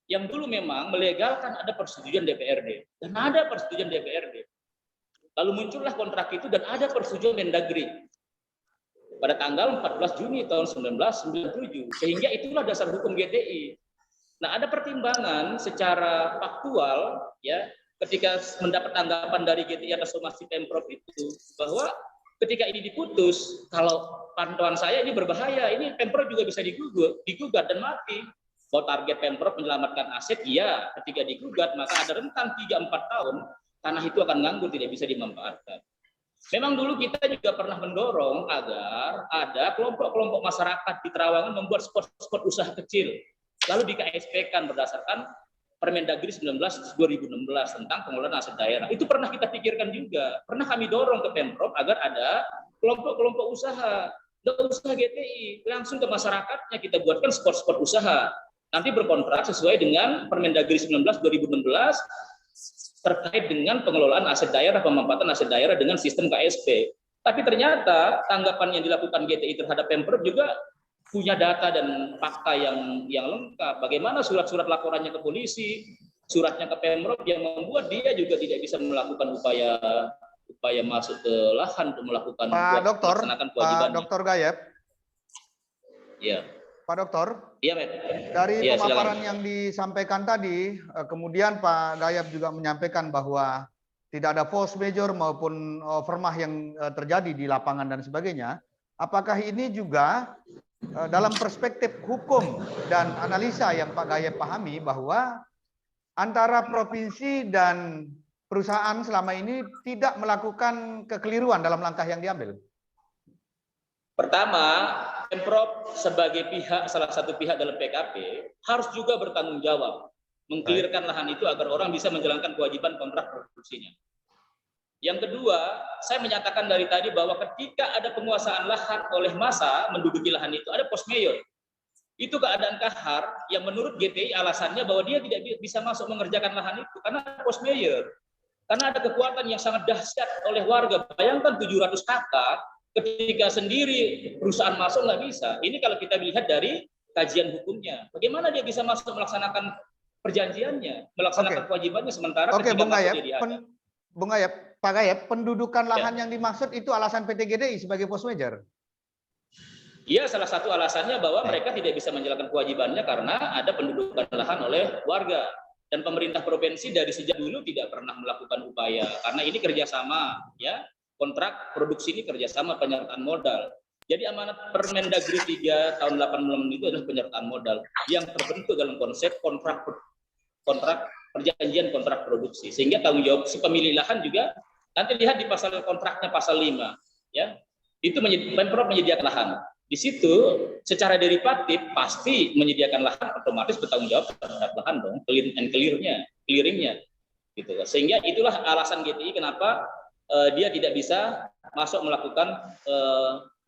Yang dulu memang melegalkan ada persetujuan DPRD dan ada persetujuan DPRD. Lalu muncullah kontrak itu dan ada persetujuan Mendagri pada tanggal 14 Juni tahun 1997, sehingga itulah dasar hukum GTI. Nah, ada pertimbangan secara faktual ya ketika mendapat tanggapan dari GTI atas somasi Pemprov itu bahwa ketika ini diputus, kalau pantauan saya ini berbahaya, ini Pemprov juga bisa digugat dan mati. Bahwa target Pemprov menyelamatkan aset, iya, ketika digugat maka ada rentang 3-4 tahun tanah itu akan nganggur, tidak bisa dimanfaatkan. Memang dulu kita juga pernah mendorong agar ada kelompok-kelompok masyarakat di Trawangan membuat spot-spot usaha kecil, lalu di KSP-kan berdasarkan Permendagri 19/2016 tentang pengelolaan aset daerah. Itu pernah kita pikirkan juga, pernah kami dorong ke Pemprov agar ada kelompok-kelompok usaha, nggak usah GTI, langsung ke masyarakatnya kita buatkan spot-spot usaha. Nanti berkontrak sesuai dengan Permendagri 19/2016 terkait dengan pengelolaan aset daerah, pemanfaatan aset daerah dengan sistem KSP. Tapi ternyata tanggapan yang dilakukan GTI terhadap Pemprov juga punya data dan fakta yang lengkap. Bagaimana surat-surat laporannya ke polisi, suratnya ke Pemprov yang membuat dia juga tidak bisa melakukan upaya masuk ke lahan untuk melakukan melaksanakan kewajibannya. Pak Dr. Gayeb. Iya. Pak Dokter, iya, dari ya, pemaparan silakan. yang disampaikan tadi, kemudian Pak Gayeb juga menyampaikan bahwa tidak ada force major maupun overmah yang terjadi di lapangan dan sebagainya. Apakah ini juga dalam perspektif hukum dan analisa yang Pak Gayeb pahami bahwa antara provinsi dan perusahaan selama ini tidak melakukan kekeliruan dalam langkah yang diambil? Pertama, Pemprov sebagai salah satu pihak dalam PKP harus juga bertanggung jawab mengkelirkan lahan itu agar orang bisa menjalankan kewajiban kontrak produksinya. Yang kedua, saya menyatakan dari tadi bahwa ketika ada penguasaan lahan oleh massa menduduki lahan itu ada pos mayor. Itu keadaan kahar yang menurut GTI alasannya bahwa dia tidak bisa masuk mengerjakan lahan itu karena pos mayor. Karena ada kekuatan yang sangat dahsyat oleh warga. Bayangkan 700 kakak ketika sendiri perusahaan masuk nggak bisa. Ini kalau kita lihat dari kajian hukumnya. Bagaimana dia bisa masuk melaksanakan perjanjiannya, melaksanakan kewajibannya sementara ketika masuk dia dihadap. Bung Gayeb, Pak Gayeb, pendudukan lahan yang dimaksud itu alasan PT GDI sebagai force major? Iya, salah satu alasannya bahwa mereka tidak bisa menjalankan kewajibannya karena ada pendudukan lahan oleh warga. Dan pemerintah provinsi dari sejak dulu tidak pernah melakukan upaya karena ini kerjasama, ya. Kontrak produksi ini kerjasama penyertaan modal. Jadi amanat Permendagri 3 tahun 86 itu adalah penyertaan modal yang terbentuk dalam konsep kontrak perjanjian kontrak produksi. Sehingga tanggung jawab si pemilik lahan juga nanti lihat di pasal kontraknya pasal 5, ya. Itu Pemprov menyediakan lahan. Di situ secara derivatif pasti menyediakan lahan otomatis bertanggung jawab terhadap lahan dong, clearingnya, gitu. Sehingga itulah alasan GTI kenapa dia tidak bisa masuk melakukan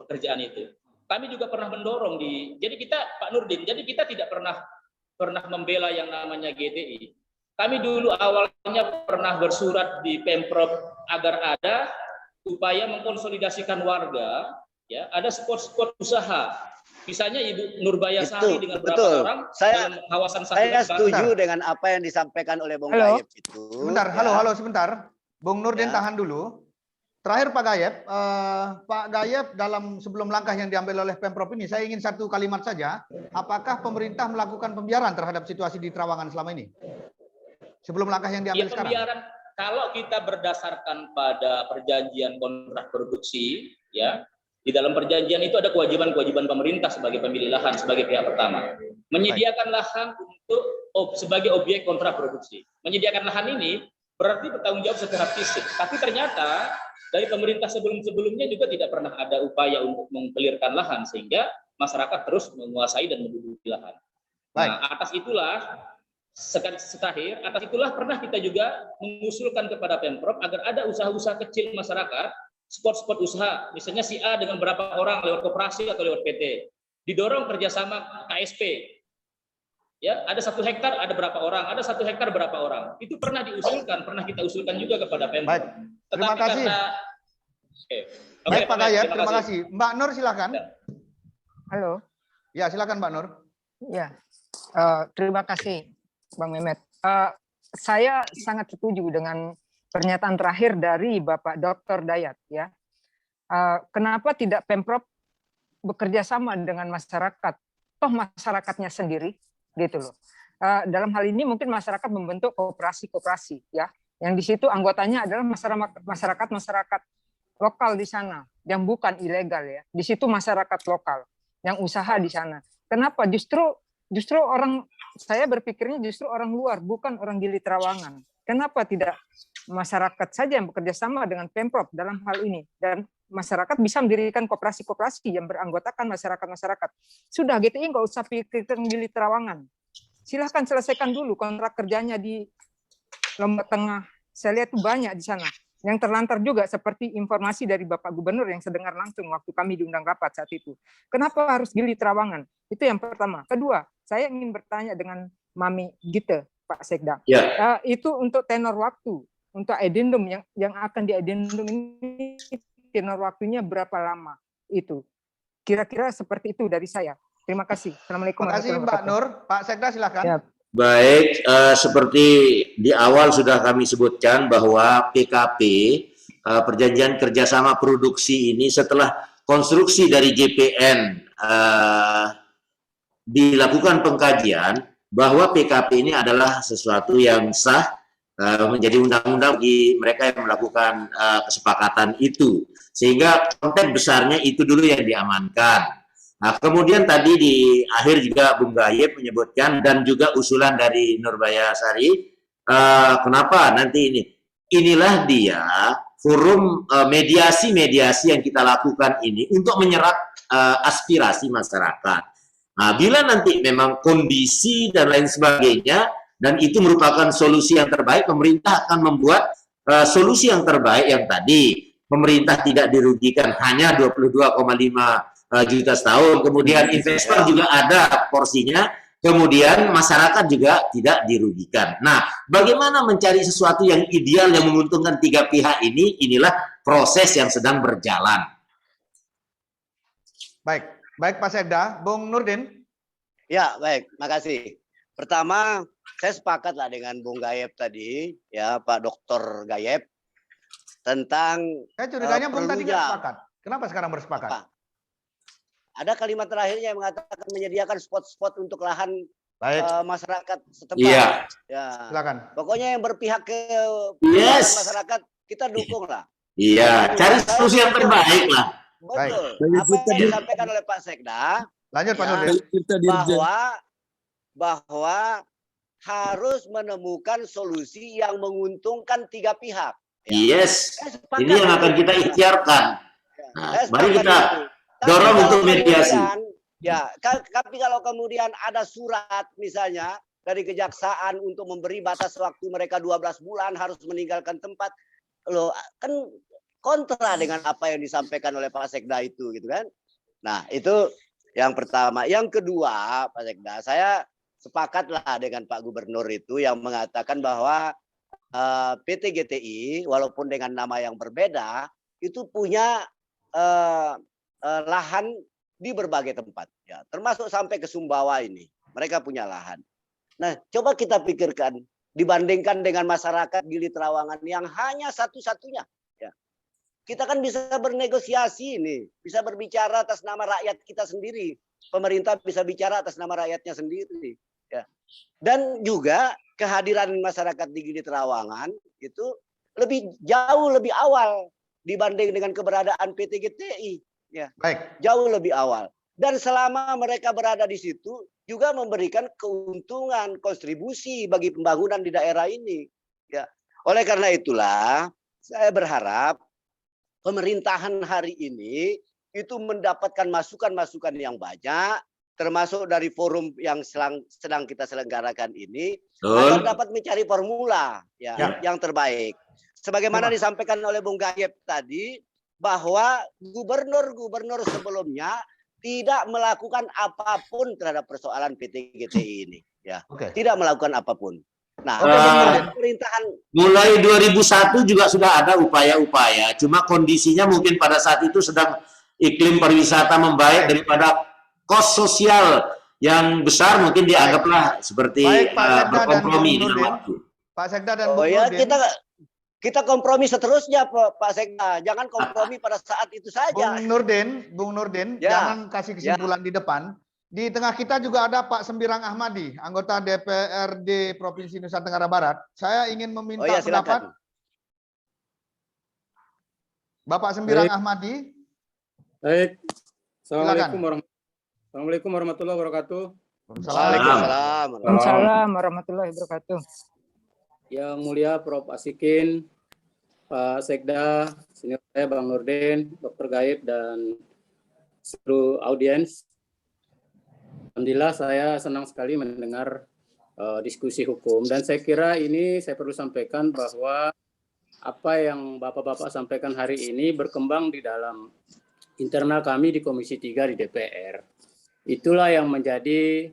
pekerjaan itu. Kami juga pernah mendorong jadi kita Pak Nurdin, jadi kita tidak pernah membela yang namanya GTI. Kami dulu awalnya pernah bersurat di Pemprov agar ada upaya mengkonsolidasikan warga, ya, ada spot-spot usaha. Misalnya Ibu Nurbaya Sari dengan beberapa orang dalam kawasan saya setuju dengan apa yang disampaikan oleh Bung Gayeb itu. Sebentar, halo, sebentar. Bung Nurdin tahan dulu. Terakhir Pak Gayeb, dalam sebelum langkah yang diambil oleh Pemprov ini, saya ingin satu kalimat saja. Apakah pemerintah melakukan pembiaran terhadap situasi di Trawangan selama ini? Sebelum langkah yang diambil sekarang. Pembiaran, kalau kita berdasarkan pada perjanjian kontrak produksi, ya, di dalam perjanjian itu ada kewajiban-kewajiban pemerintah sebagai pemilik lahan, sebagai pihak pertama. Menyediakan lahan sebagai objek kontrak produksi. Menyediakan lahan ini berarti bertanggung jawab secara fisik. Tapi ternyata dari pemerintah sebelum-sebelumnya juga tidak pernah ada upaya untuk mengkelirkan lahan sehingga masyarakat terus menguasai dan menduduki lahan. Nah, atas itulah pernah kita juga mengusulkan kepada Pemprov agar ada usaha-usaha kecil masyarakat, spot-spot usaha, misalnya si A dengan berapa orang lewat koperasi atau lewat PT, didorong kerjasama KSP. Ya, ada 1 hektar ada berapa orang, ada 1 hektar berapa orang. Itu pernah diusulkan, pernah kita usulkan juga kepada Pemprov. Terima kasih. Baik Pak Gayeb, terima kasih. Mbak Nur silakan. Halo. Ya, silakan Mbak Nur. Ya, terima kasih Bang Mehmet. Saya sangat setuju dengan pernyataan terakhir dari Bapak Dr. Dayat. Ya, kenapa tidak Pemprov bekerja sama dengan masyarakat? Toh masyarakatnya sendiri, gitu loh. Dalam hal ini mungkin masyarakat membentuk koperasi-koperasi, ya, yang di situ anggotanya adalah masyarakat lokal di sana, yang bukan ilegal, ya. Di situ masyarakat lokal yang usaha di sana. Kenapa? Justru orang, saya berpikirnya justru orang luar, bukan orang Gili Trawangan. Kenapa tidak masyarakat saja yang bekerja sama dengan Pemprov dalam hal ini, dan masyarakat bisa mendirikan koperasi-koperasi yang beranggotakan masyarakat-masyarakat. Sudah, GTI nggak usah pikirkan Gili Trawangan. Silahkan selesaikan dulu kontrak kerjanya di Lombok Tengah. Saya lihat itu banyak di sana. Yang terlantar juga seperti informasi dari Bapak Gubernur yang saya dengar langsung waktu kami diundang rapat saat itu. Kenapa harus Gili Trawangan? Itu yang pertama. Kedua, saya ingin bertanya dengan Mami Gite, Pak Sekda. Ya. Itu untuk tenor waktu, untuk addendum yang akan diaddendum ini, tenor waktunya berapa lama? Itu kira-kira seperti itu dari saya. Terima kasih. Assalamualaikum. Terima kasih Mbak Nur. Pak Sekda silakan. Ya. Baik, seperti di awal sudah kami sebutkan bahwa PKP, Perjanjian Kerjasama Produksi ini setelah konstruksi dari JPN dilakukan pengkajian bahwa PKP ini adalah sesuatu yang sah, menjadi undang-undang bagi mereka yang melakukan kesepakatan itu. Sehingga konteks besarnya itu dulu yang diamankan. Nah, kemudian tadi di akhir juga Bung Gayeb menyebutkan dan juga usulan dari Nurbaya Sari, kenapa nanti inilah dia forum mediasi-mediasi yang kita lakukan ini untuk menyerap aspirasi masyarakat. Nah, bila nanti memang kondisi dan lain sebagainya dan itu merupakan solusi yang terbaik, pemerintah akan membuat solusi yang terbaik yang tadi pemerintah tidak dirugikan hanya 22,5 juta setahun, kemudian investor juga ada porsinya, kemudian masyarakat juga tidak dirugikan. Nah, bagaimana mencari sesuatu yang ideal yang menguntungkan tiga pihak ini, inilah proses yang sedang berjalan. Baik Pak Sekda. Bung Nurdin. Ya, baik, makasih. Pertama, saya sepakat lah dengan Bung Gayeb tadi, ya Pak Dr. Gayeb, tentang Saya curiganya Bung tadi nggak sepakat. Kenapa sekarang bersepakat? Apa? Ada kalimat terakhirnya yang mengatakan menyediakan spot-spot untuk lahan masyarakat setempat. Iya. Ya. Silakan. Pokoknya yang berpihak ke masyarakat kita dukung lah. Iya, cari solusi yang terbaik lah. Betul. Apa yang disampaikan oleh Pak Sekda, lanjut Pak Nurdin, bahwa harus menemukan solusi yang menguntungkan tiga pihak. Yes, ini yang akan kita ikhtiarkan. Nah, mari kita dorong untuk mediasi. Ya, tapi kalau kemudian ada surat misalnya dari kejaksaan untuk memberi batas waktu mereka 12 bulan harus meninggalkan tempat, loh kan kontra dengan apa yang disampaikan oleh Pak Sekda itu, gitu kan? Nah, itu yang pertama. Yang kedua, Pak Sekda, saya sepakatlah dengan Pak Gubernur itu yang mengatakan bahwa PT GTI walaupun dengan nama yang berbeda itu punya lahan di berbagai tempat, ya, termasuk sampai ke Sumbawa ini mereka punya lahan. Nah, coba kita pikirkan dibandingkan dengan masyarakat Gili Trawangan yang hanya satu-satunya, ya, kita kan bisa bernegosiasi ini, bisa berbicara atas nama rakyat kita sendiri, pemerintah bisa bicara atas nama rakyatnya sendiri, ya. Dan juga kehadiran masyarakat di Gili Trawangan itu jauh lebih awal dibanding dengan keberadaan PT GTI. Ya, baik. Jauh lebih awal. Dan selama mereka berada di situ juga memberikan keuntungan, kontribusi bagi pembangunan di daerah ini. Ya, oleh karena itulah saya berharap pemerintahan hari ini itu mendapatkan masukan-masukan yang banyak, termasuk dari forum yang sedang kita selenggarakan ini, agar dapat mencari formula yang terbaik. Sebagaimana disampaikan oleh Bung Gayeb tadi, bahwa gubernur-gubernur sebelumnya tidak melakukan apapun terhadap persoalan PT GTI ini, ya, tidak melakukan apapun. Nah, pemerintahan mulai 2001 juga sudah ada upaya-upaya, cuma kondisinya mungkin pada saat itu sedang iklim pariwisata membaik daripada kos sosial yang besar mungkin dianggaplah seperti Baik, Pak Sekda dan berkompromi Bung dengan Nurdin. waktu. Pak Sekda dan Oh Bung ya, Nurdin. kita kompromi seterusnya Pak Sekda. Jangan kompromi pada saat itu saja. Bung Nurdin, Ya, jangan kasih kesimpulan di depan. Di tengah kita juga ada Pak Sembirang Ahmadi, anggota DPRD Provinsi Nusa Tenggara Barat. Saya ingin meminta Oh ya, pendapat. silakan. Bapak Sembirang Ahmadi. Baik. Silakan. Assalamualaikum warahmatullahi wabarakatuh. Waalaikumsalam. Waalaikumsalam warahmatullahi wabarakatuh. Yang mulia Prof. Asikin, Pak Sekda, senior saya Bang Nurdin, Dr. Gaib, dan seluruh audiens. Alhamdulillah saya senang sekali mendengar diskusi hukum. Dan saya kira ini saya perlu sampaikan bahwa apa yang Bapak-Bapak sampaikan hari ini berkembang di dalam internal kami di Komisi 3 di DPR. Itulah yang menjadi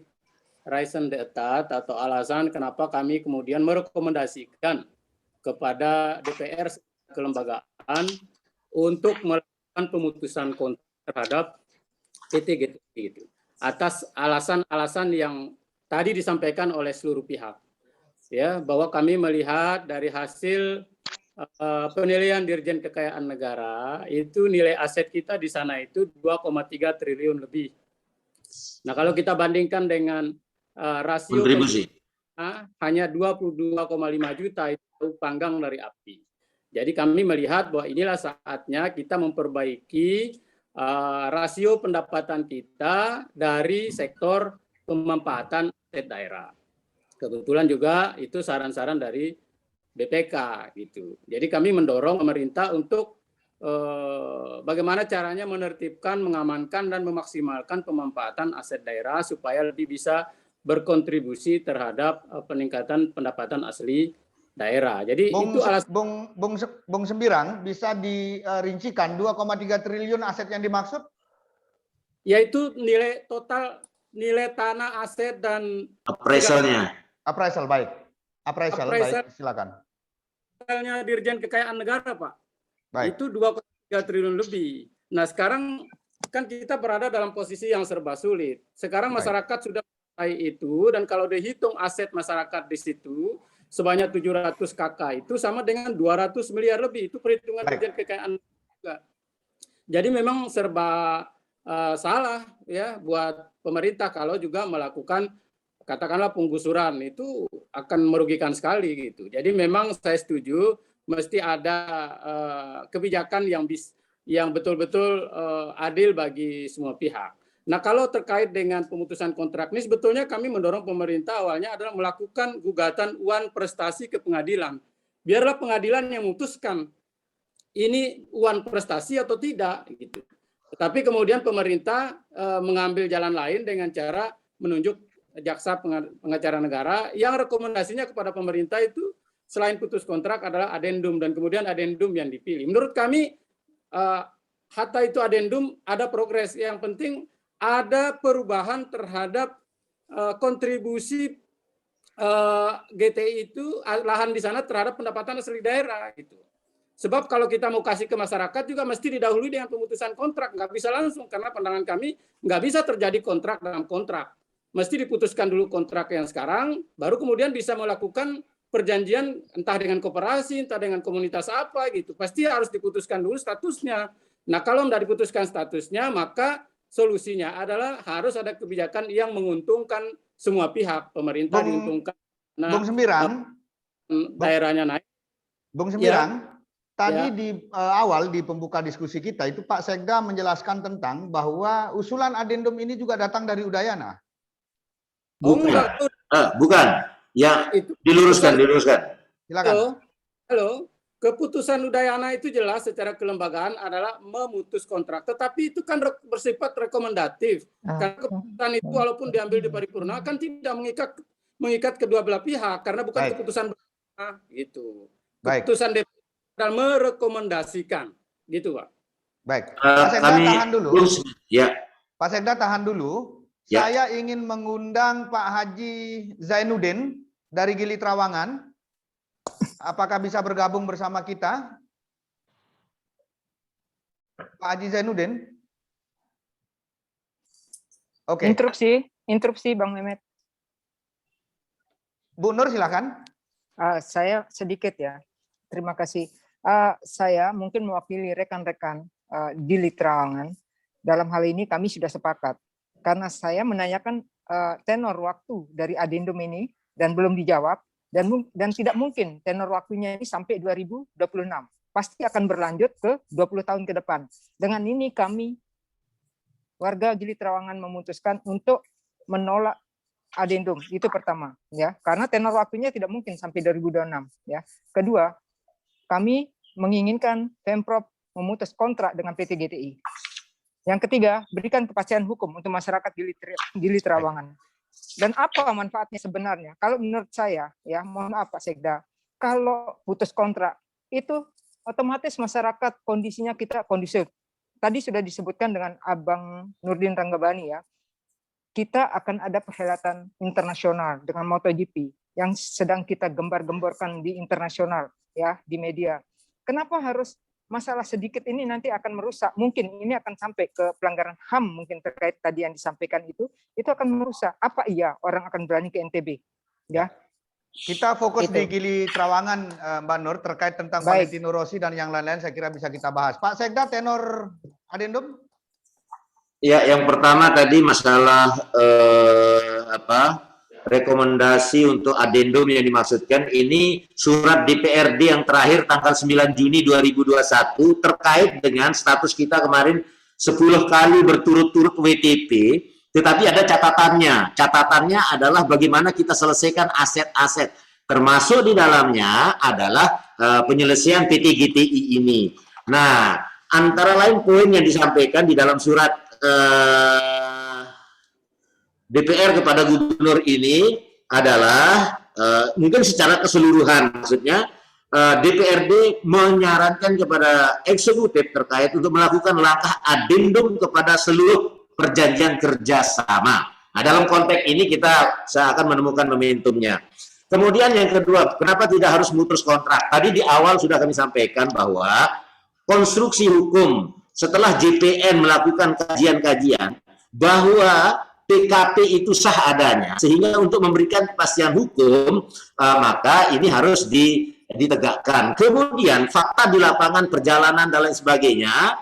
raison d'etat atau alasan kenapa kami kemudian merekomendasikan kepada DPR kelembagaan untuk melakukan pemutusan kontrak terhadap PT GTI itu. Atas alasan-alasan yang tadi disampaikan oleh seluruh pihak. Ya, bahwa kami melihat dari hasil penilaian Dirjen Kekayaan Negara itu nilai aset kita di sana itu 2,3 triliun lebih. Nah, kalau kita bandingkan dengan rasio Kontribusi hanya 22,5 juta itu panggang dari api. Jadi kami melihat bahwa inilah saatnya kita memperbaiki rasio pendapatan kita dari sektor pemanfaatan aset daerah. Kebetulan juga itu saran-saran dari BPK gitu. Jadi kami mendorong pemerintah untuk bagaimana caranya menertibkan, mengamankan dan memaksimalkan pemanfaatan aset daerah supaya lebih bisa berkontribusi terhadap peningkatan pendapatan asli daerah. Jadi itu alasan. Bung Sembirang, bisa dirincikan 2,3 triliun aset yang dimaksud? Yaitu nilai total, nilai tanah, aset, dan appraisalnya. Appraisal, baik. Appraisal, baik, silakan. Appraisalnya Dirjen Kekayaan Negara, Pak. Baik. Itu 2,3 triliun lebih. Nah, sekarang kan kita berada dalam posisi yang serba sulit. Sekarang masyarakat sudah mulai itu, dan kalau dihitung aset masyarakat di situ, sebanyak 700 KK itu sama dengan 200 miliar lebih. Itu perhitungan Dirjen Kekayaan juga. Jadi memang serba salah ya buat pemerintah kalau juga melakukan katakanlah penggusuran, itu akan merugikan sekali gitu. Jadi memang saya setuju mesti ada kebijakan yang betul-betul adil bagi semua pihak. Nah, kalau terkait dengan pemutusan kontrak ini, sebetulnya kami mendorong pemerintah awalnya adalah melakukan gugatan wan prestasi ke pengadilan. Biarlah pengadilan yang memutuskan ini wan prestasi atau tidak. Gitu. Tetapi kemudian pemerintah mengambil jalan lain dengan cara menunjuk jaksa pengacara negara yang rekomendasinya kepada pemerintah itu selain putus kontrak adalah adendum, dan kemudian adendum yang dipilih. Menurut kami, hatta itu adendum ada progres. Yang penting ada perubahan terhadap kontribusi GTI itu lahan di sana terhadap pendapatan asli daerah gitu. Sebab kalau kita mau kasih ke masyarakat juga mesti didahului dengan pemutusan kontrak, nggak bisa langsung karena pandangan kami nggak bisa terjadi kontrak dalam kontrak. Mesti diputuskan dulu kontrak yang sekarang, baru kemudian bisa melakukan perjanjian entah dengan koperasi, entah dengan komunitas apa gitu. Pasti harus diputuskan dulu statusnya. Nah, kalau tidak diputuskan statusnya, maka solusinya adalah harus ada kebijakan yang menguntungkan semua pihak. Pemerintah diuntungkan. Bung Sembirang, daerahnya naik. Bung Sembirang, tadi di awal di pembuka diskusi kita itu Pak Sekda menjelaskan tentang bahwa usulan adendum ini juga datang dari Udayana. Bukan. Ya, diluruskan. Silakan. Halo. Keputusan Udayana itu jelas secara kelembagaan adalah memutus kontrak. Tetapi itu kan bersifat rekomendatif. Karena keputusan itu walaupun diambil di paripurna kan tidak mengikat kedua belah pihak karena bukan keputusan bersama gitu. Keputusan DPR merekomendasikan gitu, Pak. Baik. Pak Sekda tahan dulu. Ya. Pak Sekda tahan dulu. Ya. Saya ingin mengundang Pak Haji Zainuddin dari Gili Trawangan. Apakah bisa bergabung bersama kita? Pak Haji Zainuddin? Oke. Interupsi Bang Mehmet. Bu Nur silakan. Saya sedikit ya. Terima kasih. Saya mungkin mewakili rekan-rekan di Literawangan. Dalam hal ini kami sudah sepakat. Karena saya menanyakan tenor waktu dari adendum ini dan belum dijawab. Dan tidak mungkin tenor waktunya ini sampai 2026. Pasti akan berlanjut ke 20 tahun ke depan. Dengan ini kami, warga Gili Trawangan, memutuskan untuk menolak adendum. Itu pertama, ya, karena tenor waktunya tidak mungkin sampai 2026. Ya. Kedua, kami menginginkan Pemprov memutus kontrak dengan PT GTI. Yang ketiga, berikan kepastian hukum untuk masyarakat Gili Trawangan. Dan apa manfaatnya sebenarnya? Kalau menurut saya, ya, mohon maaf Pak Sekda, kalau putus kontrak itu otomatis masyarakat kondisinya kita kondusif. Tadi sudah disebutkan dengan Abang Nurdin Ranggabani, ya. Kita akan ada perhelatan internasional dengan MotoGP yang sedang kita gembar-gemborkan di internasional, ya, di media. Kenapa harus masalah sedikit ini nanti akan merusak? Mungkin ini akan sampai ke pelanggaran HAM mungkin terkait tadi yang disampaikan itu akan merusak. Apa iya orang akan berani ke NTB? Ya. Kita fokus di Gili Trawangan, Mbak Nur, terkait tentang Valentino Rossi dan yang lain-lain saya kira bisa kita bahas. Pak Sekda, tenor adendum? Ya, yang pertama tadi masalah rekomendasi untuk adendum yang dimaksudkan ini surat DPRD yang terakhir tanggal 9 Juni 2021 terkait dengan status kita kemarin 10 kali berturut-turut WTP, tetapi ada catatannya. Catatannya adalah bagaimana kita selesaikan aset-aset, termasuk di dalamnya adalah penyelesaian PT GTI ini. Nah, antara lain poin yang disampaikan di dalam surat DPR kepada gubernur ini adalah mungkin secara keseluruhan, maksudnya DPRD menyarankan kepada eksekutif terkait untuk melakukan langkah adendum kepada seluruh perjanjian kerjasama. Nah, dalam konteks ini saya akan menemukan momentumnya. Kemudian yang kedua, kenapa tidak harus memutus kontrak? Tadi di awal sudah kami sampaikan bahwa konstruksi hukum setelah JPN melakukan kajian-kajian bahwa PKP itu sah adanya, sehingga untuk memberikan kepastian hukum maka ini harus ditegakkan. Kemudian fakta di lapangan, perjalanan dan lain sebagainya,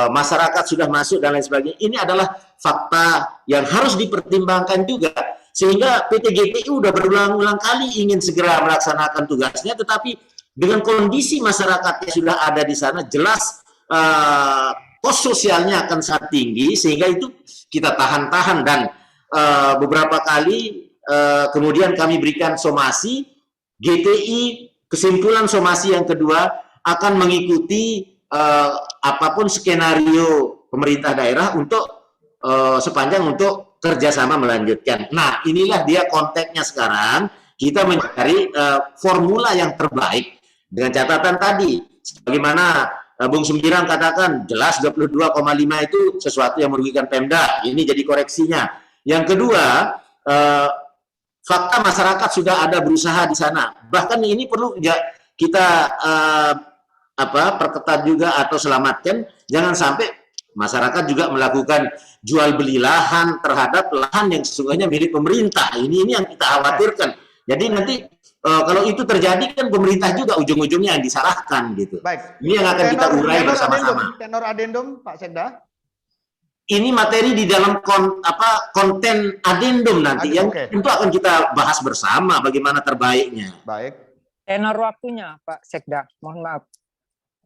masyarakat sudah masuk dan lain sebagainya, ini adalah fakta yang harus dipertimbangkan juga, sehingga PT GTI sudah berulang-ulang kali ingin segera melaksanakan tugasnya, tetapi dengan kondisi masyarakat yang sudah ada di sana, jelas kos sosialnya akan sangat tinggi, sehingga itu kita tahan-tahan dan beberapa kali kemudian kami berikan somasi. GTI, kesimpulan somasi yang kedua akan mengikuti apapun skenario pemerintah daerah untuk sepanjang untuk kerjasama melanjutkan. Nah, inilah dia konteksnya sekarang, kita mencari formula yang terbaik dengan catatan tadi, bagaimana Bung Sumbirang katakan jelas 22,5 itu sesuatu yang merugikan Pemda. Ini jadi koreksinya. Yang kedua, fakta masyarakat sudah ada berusaha di sana. Bahkan ini perlu kita perketat juga atau selamatkan. Jangan sampai masyarakat juga melakukan jual beli lahan terhadap lahan yang sesungguhnya milik pemerintah. Ini yang kita khawatirkan. Jadi nanti kalau itu terjadi kan pemerintah juga ujung-ujungnya yang disalahkan gitu. Baik. Ini yang akan kita urai bersama-sama. Tenor adendum, Pak Sekda. Ini materi di dalam konten adendum nanti yang tentu akan kita bahas bersama bagaimana terbaiknya. Baik. Tenor waktunya, Pak Sekda, mohon maaf.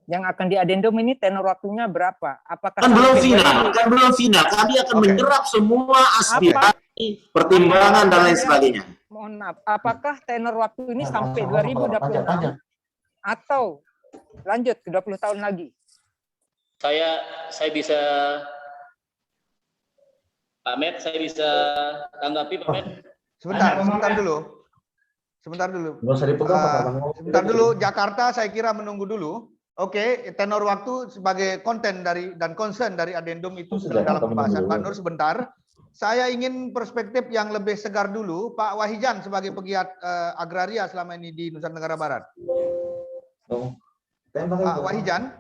Yang akan diadendum ini tenor waktunya berapa? Apakah kan belum final? Kan belum final. Kami akan menyerap semua aspirasi, pertimbangan dan lain sebagainya. Mohon maaf, apakah tenor waktu ini sampai 2026 atau lanjut ke 20 tahun lagi? Saya bisa, Pak Med, saya bisa tanggapi, Pak Med. Sebentar dulu. Sebentar dulu, Jakarta saya kira menunggu dulu. Oke, tenor waktu sebagai konten dan concern dari adendum itu sedang dalam pembahasan. Pak Nur sebentar. Saya ingin perspektif yang lebih segar dulu, Pak Wahijan sebagai pegiat agraria selama ini di Nusa Tenggara Barat. Pak Wahijan.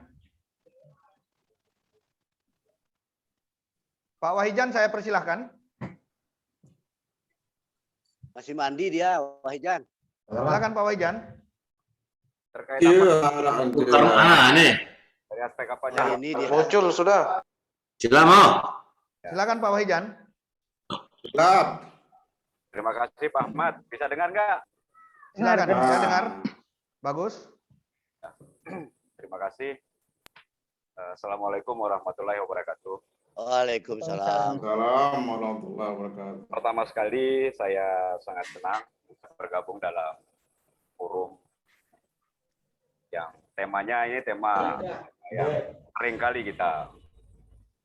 Pak Wahijan, saya persilahkan. Masih mandi dia, Wahijan. Silakan Pak Wahijan. Terkait apa? Bukan nih. Dari aspek apa aja? Ini dia. Muncul sudah. Silakan mau. Silakan Pak Wahijan. Siap. Terima kasih Pak Ahmad. Bisa dengar nggak? Silakan, saya dengar. Bagus. Terima kasih. Assalamualaikum warahmatullahi wabarakatuh. Waalaikumsalam. Assalamualaikum warahmatullahi wabarakatuh. Pertama sekali saya sangat senang bisa bergabung dalam forum yang temanya ini tema yang sering kali kita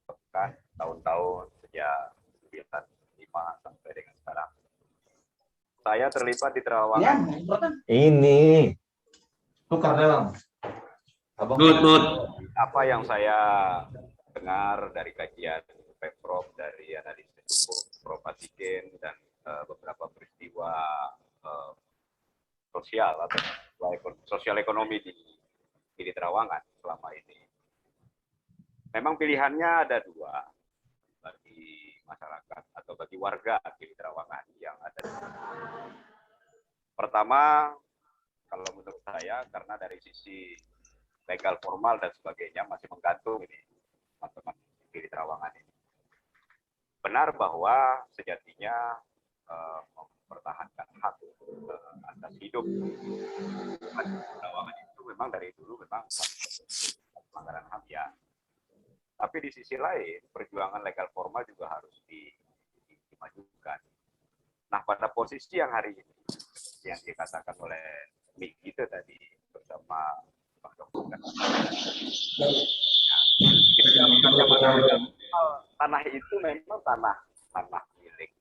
lakukan tahun-tahun sejak 95 sampai dengan sekarang. Saya terlibat di Terawangan. Ini. Tukar dalam. Apa yang saya dengar dari kajian Pemprov, dari analisis Prof. Asikin, dan beberapa peristiwa sosial atau sosial ekonomi di Terawangan selama ini. Memang pilihannya ada dua bagi masyarakat atau bagi warga di Terawangan yang ada. Pertama, kalau menurut saya, karena dari sisi legal formal dan sebagainya masih menggantung ini teman-teman di Terawangan ini. Benar bahwa sejatinya mempertahankan hak atas hidup Terawangan itu memang dari dulu memang pelanggaran HAM ya. Tapi di sisi lain perjuangan legal formal juga harus dimajukan. Nah, pada posisi yang hari ini yang dikatakan oleh Mik itu tadi bersama Pak Dokter, tanah itu memang tanah milik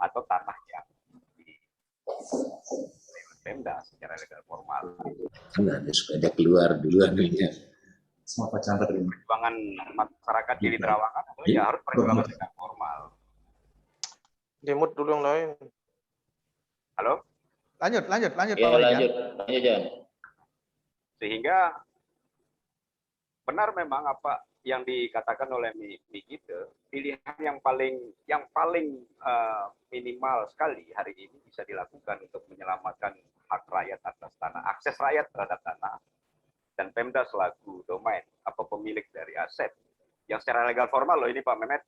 atau tanah yang di Pemda secara legal formal. Ada sepeda keluar dulu anunya. Perjuangan masyarakat di Terawangan ya harus perjuangan legal formal. Demut dulu yang lain. Halo? Lanjut Ya, Pak Wahijan. lanjut Jan. Sehingga benar memang apa yang dikatakan oleh Mik itu, pilihan yang paling minimal sekali hari ini bisa dilakukan untuk menyelamatkan hak rakyat atas tanah, akses rakyat terhadap tanah, dan Pemda selaku domain apa pemilik dari aset yang secara legal formal loh ini Pak Mehmet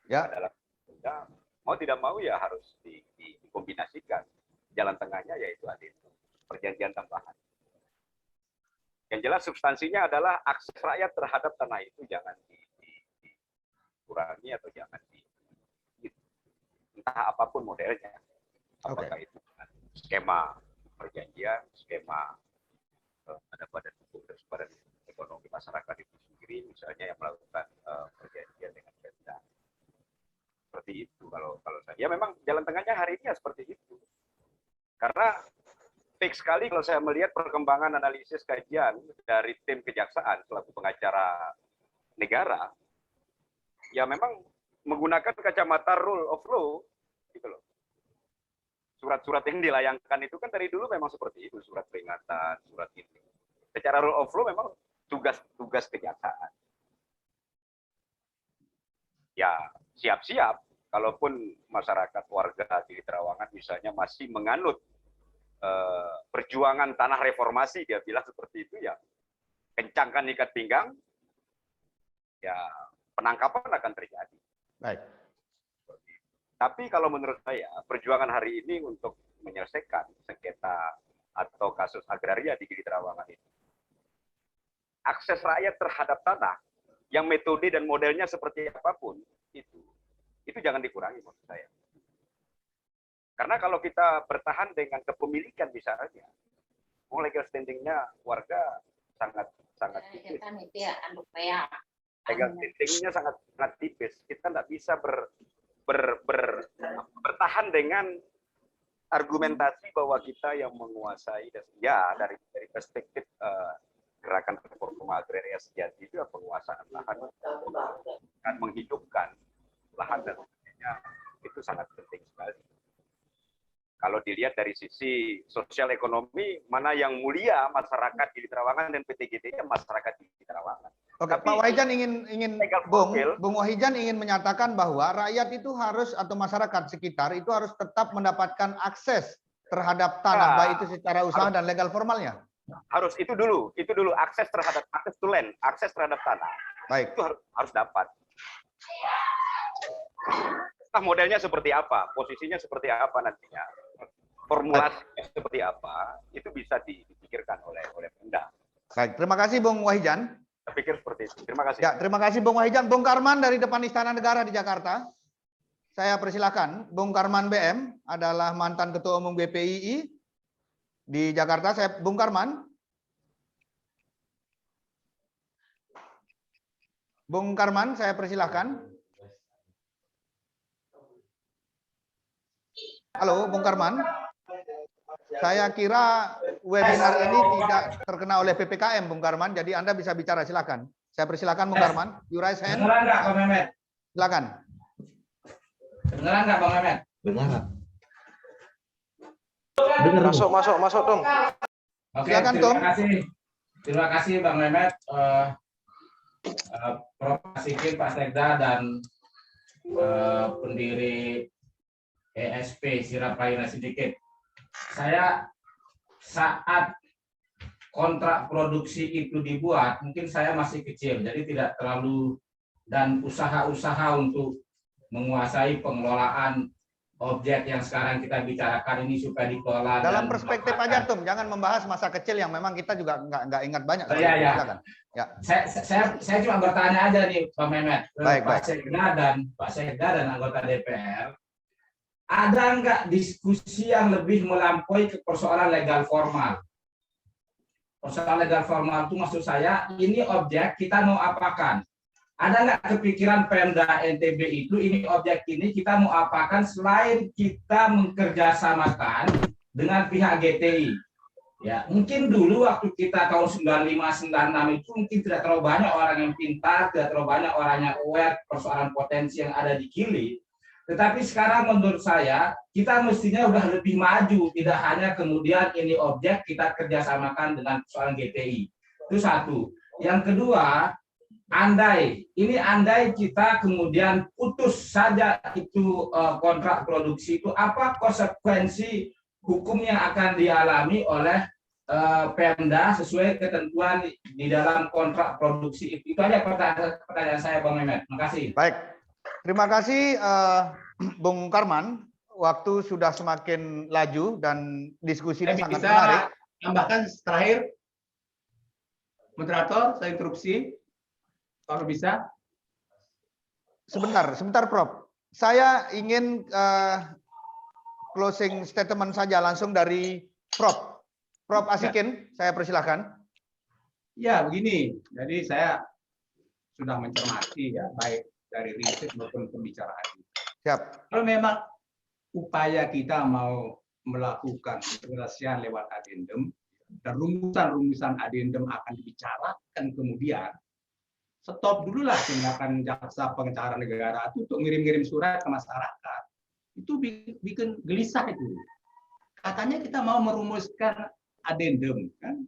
Ya. adalah Pemda, mau tidak mau ya harus dikombinasikan. Jalan tengahnya yaitu ada perjanjian tambahan. Yang jelas substansinya adalah akses rakyat terhadap tanah itu jangan dikurangi atau jangan entah apapun modelnya. Apakah itu skema perjanjian, skema ada badan hukum dan badan ekonomi masyarakat itu sendiri misalnya yang melakukan perjanjian dengan Pemda. Seperti itu kalau saya. Ya memang jalan tengahnya hari ini ya seperti itu. Karena fix sekali kalau saya melihat perkembangan analisis kajian dari tim kejaksaan selaku pengacara negara, ya memang menggunakan kacamata rule of law, gitu loh. Surat-surat yang dilayangkan itu kan dari dulu memang seperti itu, surat peringatan, surat itu. Secara rule of law memang tugas kejaksaan. Ya siap-siap, kalaupun masyarakat warga di Terawangan misalnya masih menganut perjuangan tanah reformasi, dia bilang seperti itu ya, kencangkan ikat pinggang, ya penangkapan akan terjadi. Baik. Tapi kalau menurut saya perjuangan hari ini untuk menyelesaikan sengketa atau kasus agraria di Terawangan ini, akses rakyat terhadap tanah yang metode dan modelnya seperti apapun itu jangan dikurangi menurut saya. Karena kalau kita bertahan dengan kepemilikan misalnya, legal standing-nya warga sangat tipis. Legal standing-nya sangat tipis. Kita tidak bisa bertahan dengan argumentasi bahwa kita yang menguasai. Ya dari perspektif gerakan reforma agraria sejati itu penguasaan lahan kan menghidupkan lahan dan sebagainya itu sangat penting sekali. kalau dilihat dari sisi sosial ekonomi, mana yang mulia masyarakat di Terawangan dan PTGT-nya masyarakat di Terawangan. Oke, Pak Wahijan ingin Bung Wahijan ingin menyatakan bahwa rakyat itu harus atau masyarakat sekitar itu harus tetap mendapatkan akses terhadap tanah, baik itu secara usaha dan legal formalnya. Harus itu dulu akses terhadap akses terhadap tanah. Baik. Itu harus dapat. Nah, modelnya seperti apa, posisinya seperti apa nantinya, formulasinya seperti apa, itu bisa dipikirkan oleh Pemda. Baik, terima kasih Bung Wahijan. Saya pikir seperti itu. Terima kasih. Ya, terima kasih Bung Wahijan. Bung Karman dari depan Istana Negara di Jakarta. Saya persilakan. Bung Karman BM adalah mantan Ketua Umum GPII di Jakarta. Bung Karman. Bung Karman, saya persilakan. Halo, Bung Karman. Saya kira webinar ini tidak terkena oleh PPKM, Bung Karman. Jadi Anda bisa bicara, silakan. Saya persilakan, Bung Karman. You raise hand. Dengeran nggak, Bang Mehmet? Silakan. Dengeran nggak, Bang Mehmet? Dengar. Masuk, Tom. Oke, silakan, Tom. Terima kasih, Bang Mehmet, Prof. Asikin, Pak Sekda, dan pendiri ESP Sirap Raina Sidikit. Saya saat kontrak produksi itu dibuat, mungkin saya masih kecil, jadi tidak terlalu, dan usaha-usaha untuk menguasai pengelolaan objek yang sekarang kita bicarakan ini supaya dikelola. Dalam perspektif aja, Tom, jangan membahas masa kecil yang memang kita juga nggak ingat banyak. Iya. Ya. Saya cuma bertanya aja nih, Pak Mehmet, Pak Sekda dan anggota DPR. Ada nggak diskusi yang lebih melampaui ke persoalan legal formal? Persoalan legal formal itu maksud saya, ini objek kita mau apakan? Ada nggak kepikiran Pemda NTB itu, ini objek ini kita mau apakan selain kita mengerjasamakan dengan pihak GTI? Ya, mungkin dulu waktu kita tahun 95-96 itu mungkin tidak terlalu banyak orang yang pintar, tidak terlalu banyak orang yang aware persoalan potensi yang ada di Gili. Tetapi sekarang menurut saya, kita mestinya udah lebih maju, tidak hanya kemudian ini objek kita kerjasamakan dengan persoalan GTI. Itu satu. Yang kedua, andai kita kemudian putus saja itu kontrak produksi itu, apa konsekuensi hukum yang akan dialami oleh Pemda sesuai ketentuan di dalam kontrak produksi itu? Itu aja pertanyaan saya, Bang Mehmet. Terima kasih. Baik. Terima kasih Bung Karman. Waktu sudah semakin laju dan diskusi ini sangat menarik. Tambahkan terakhir, moderator, saya interupsi, kalau bisa. Sebentar, Prof. Saya ingin closing statement saja langsung dari Prof. Prof. Asikin, saya persilahkan. Ya, begini. Jadi saya sudah mencermati ya, baik dari riset maupun pembicaraan. Siap. Kalau memang upaya kita mau melakukan penyelesaian lewat adendum dan rumusan-rumusan adendum akan dibicarakan kemudian, stop dulu lah tindakan jaksa pengacara negara itu untuk ngirim-ngirim surat ke masyarakat. Itu bikin gelisah itu. Katanya kita mau merumuskan adendum, kan?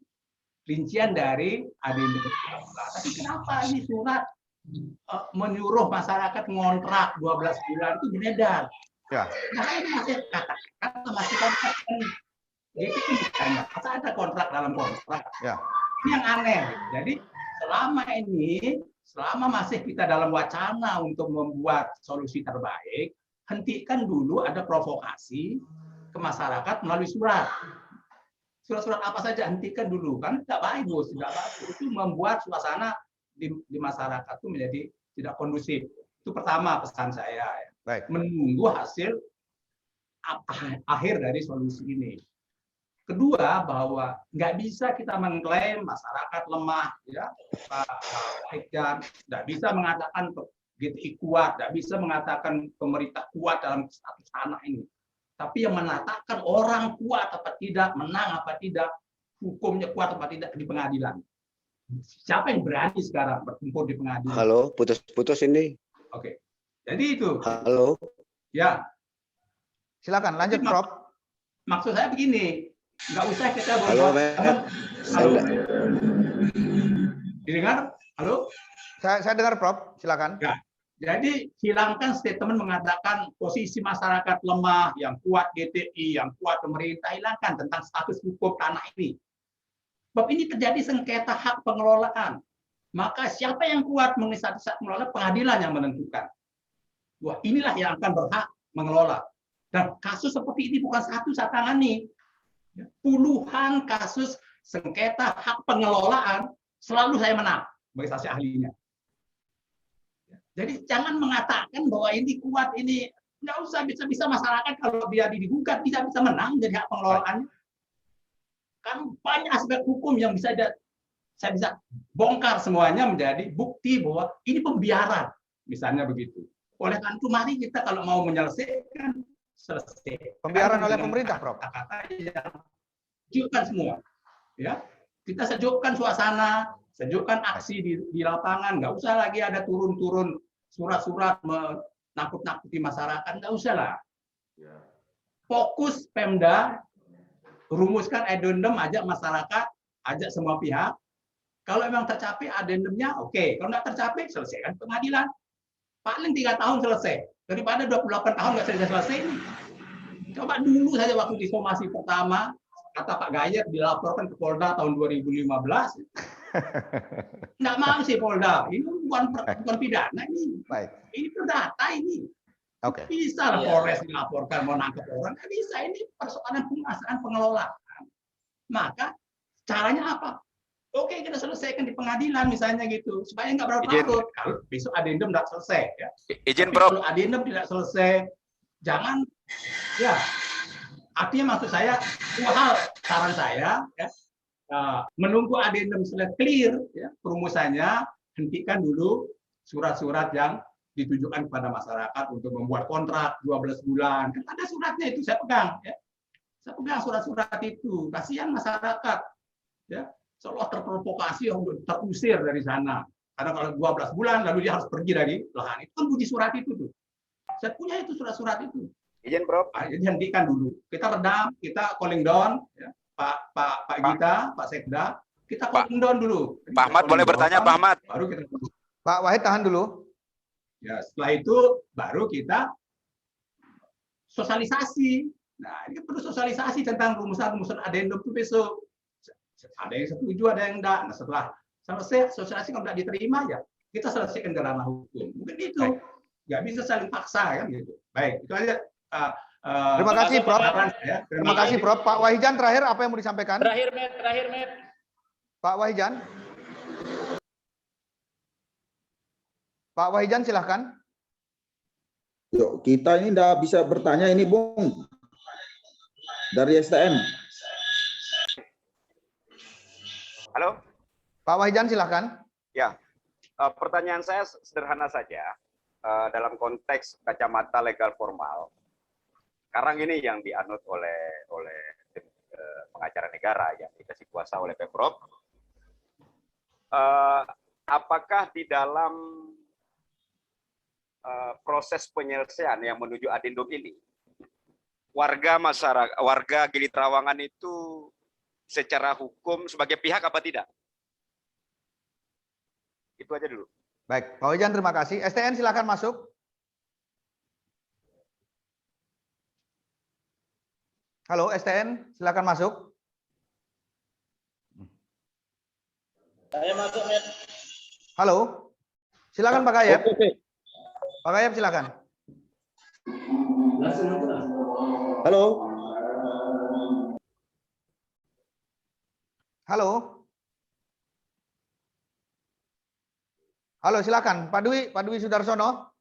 Rincian dari adendum. Tapi kenapa ini surat menyuruh masyarakat ngontrak 12 bulan itu beredar? Ya. Nah, ini masih kontrak kan? Jadi masa ada kontrak dalam kontrak. Ya. Ini yang aneh. Jadi selama masih kita dalam wacana untuk membuat solusi terbaik, hentikan dulu ada provokasi ke masyarakat melalui surat. Surat-surat apa saja hentikan dulu, kan tidak bagus, itu membuat suasana di masyarakat itu menjadi tidak kondusif. Itu pertama pesan saya. Baik. Menunggu hasil akhir dari solusi ini. Kedua, bahwa nggak bisa kita mengklaim masyarakat lemah, ya, dan nggak bisa mengatakan GTI kuat, nggak bisa mengatakan pemerintah kuat dalam status tanah ini. Tapi yang menatakan orang kuat apa tidak, menang apa tidak, hukumnya kuat apa tidak di pengadilan. Siapa yang berani sekarang bertempur di pengadilan? Halo, putus-putus ini. Oke. Jadi itu. Halo. Ya. Silakan lanjut, Prof. maksud saya begini, nggak usah kita Halo, halo, didengar? Halo? Saya dengar, Prof. Silakan. Ya. Jadi hilangkan statement mengatakan posisi masyarakat lemah, yang kuat GTI, yang kuat pemerintah, hilangkan tentang status hukum tanah ini. Sebab ini terjadi sengketa hak pengelolaan. Maka siapa yang kuat mengenai status hak pengelola, pengadilan yang menentukan. Wah, inilah yang akan berhak mengelola. Dan kasus seperti ini bukan satu saya tangani. Puluhan kasus sengketa hak pengelolaan selalu saya menang sebagai saksi ahlinya. Jadi jangan mengatakan bahwa ini kuat, ini nggak usah, bisa masyarakat kalau dia digugat bisa menang jadi hak pengelolaannya. Kan banyak aspek hukum yang saya bisa bongkar semuanya menjadi bukti bahwa ini pembiaran, misalnya begitu. Oleh karena itu mari kita kalau mau menyelesaikan, selesai. Pembiaran oleh pemerintah, Prof. Kata-kata yang sejukkan semua, ya. Kita sejukkan suasana, sejukkan aksi di lapangan, nggak usah lagi ada turun-turun surat-surat menakut-nakuti masyarakat, nggak usah lah. Fokus Pemda, rumuskan adendum, ajak masyarakat, ajak semua pihak. Kalau memang tercapai adendumnya, oke. Kalau nggak tercapai, selesaikan pengadilan. Paling 3 tahun selesai. Daripada 28 tahun nggak selesai ini. Coba dulu saja waktu disomasi pertama, kata Pak Gayet dilaporkan ke Polda tahun 2015. Nggak mau sih Polda. Ini bukan pidana ini. Baik. Ini perdata ini. Oke. Bisa lah Polres dilaporkan mau nangkep orang. Nggak bisa. Ini persoalan penguasaan pengelolaan. Maka caranya apa? Oke, kita selesaikan di pengadilan misalnya gitu. Supaya nggak berlarut-larut. Kalau besok adendum nggak selesai. Ya. Izin, Tapi Prof. kalau adendum tidak selesai, jangan, ya, artinya maksud saya, dua hal saran saya, ya, menunggu adendum sudah clear, ya, perumusannya, hentikan dulu surat-surat yang ditujukan kepada masyarakat untuk membuat kontrak 12 bulan. Kan ada suratnya itu, saya pegang. Ya. Saya pegang surat-surat itu. Kasihan masyarakat. Ya. Seolah terprovokasi, terusir dari sana. Karena kalau 12 bulan, lalu dia harus pergi dari lahan. Itu kan bunyi surat itu tuh. Saya punya itu surat-surat itu. Izin, Prof. Jadi hentikan dulu. Kita redam, kita calling down, ya. Pak Gita, Pak Sekda, kita calling down dulu. Pak Ahmad boleh bertanya, Pak Ahmad. Baru kita. Pak Wahid tahan dulu. Ya, setelah itu baru kita sosialisasi. Nah, ini perlu sosialisasi tentang rumusan-rumusan adendum itu besok. Ada yang setuju, ada yang enggak. Nah, setelah selesai sosialisasi, kalau tidak diterima ya kita selesaikan ke ranah hukum. Mungkin itu. Nggak bisa saling paksa kan gitu. Baik, itu aja. Terima kasih, Prof. Terima kasih, Prof. Pak Wahijan, terakhir apa yang mau disampaikan? Terakhir, Met. Pak Wahijan. Pak Wahijan, silahkan. Yuk, kita ini tidak bisa bertanya ini, Bung. Dari STM. Halo? Pak Wahijan, silahkan. Ya, pertanyaan saya sederhana saja. Dalam konteks kacamata legal formal, sekarang ini yang dianut oleh pengacara negara yang dikasih kuasa oleh Pemprov, apakah di dalam proses penyelesaian yang menuju adendum ini, warga Gili Trawangan itu secara hukum sebagai pihak apa tidak? Itu aja dulu. Baik, Pak Wahijan, terima kasih. STN silakan masuk. Halo, STN, silakan masuk. Saya masuk, Met. Halo, silakan Pak Gayep. Pak Gayep, silakan. Halo. Halo. Halo, silakan Pak Dwi Sudarsono.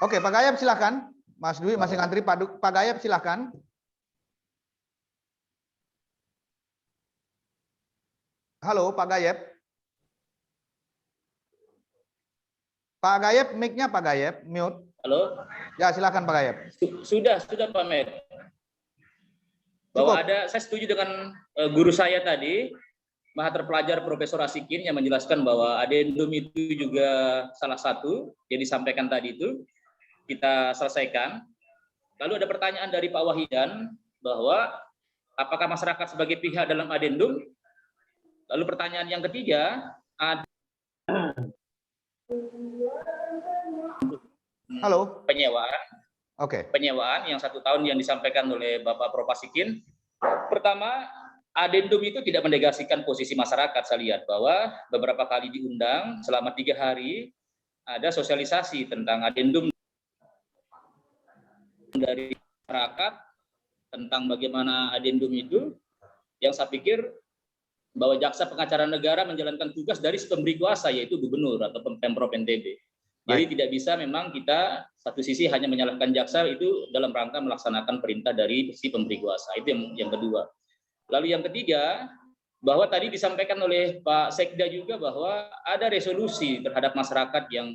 Oke, Pak Gayep silakan. Mas Dwi masih ngantri. Pak Gayep silakan. Halo, Pak Gayep. Pak Gayep, mic-nya Pak Gayep, mute. Halo. Ya, silakan Pak Gayep. Sudah Pak Met. Bahwa saya setuju dengan guru saya tadi, Mahaterpelajar Profesor Asikin yang menjelaskan bahwa adendum itu juga salah satu yang disampaikan tadi itu kita selesaikan. Lalu ada pertanyaan dari Pak Wahidan bahwa apakah masyarakat sebagai pihak dalam adendum? Lalu pertanyaan yang ketiga, halo, penyewaan. Oke. Penyewaan yang 1 tahun yang disampaikan oleh Bapak Prof. Asikin. Pertama, adendum itu tidak menegasikan posisi masyarakat. Saya lihat bahwa beberapa kali diundang selama 3 hari ada sosialisasi tentang adendum dari masyarakat tentang bagaimana adendum itu, yang saya pikir bahwa jaksa pengacara negara menjalankan tugas dari pemberi kuasa yaitu gubernur atau Pemprov NTB. Jadi tidak bisa memang kita satu sisi hanya menyalahkan jaksa itu dalam rangka melaksanakan perintah dari si pemberi kuasa. Itu yang kedua. Lalu yang ketiga, bahwa tadi disampaikan oleh Pak Sekda juga bahwa ada resolusi terhadap masyarakat yang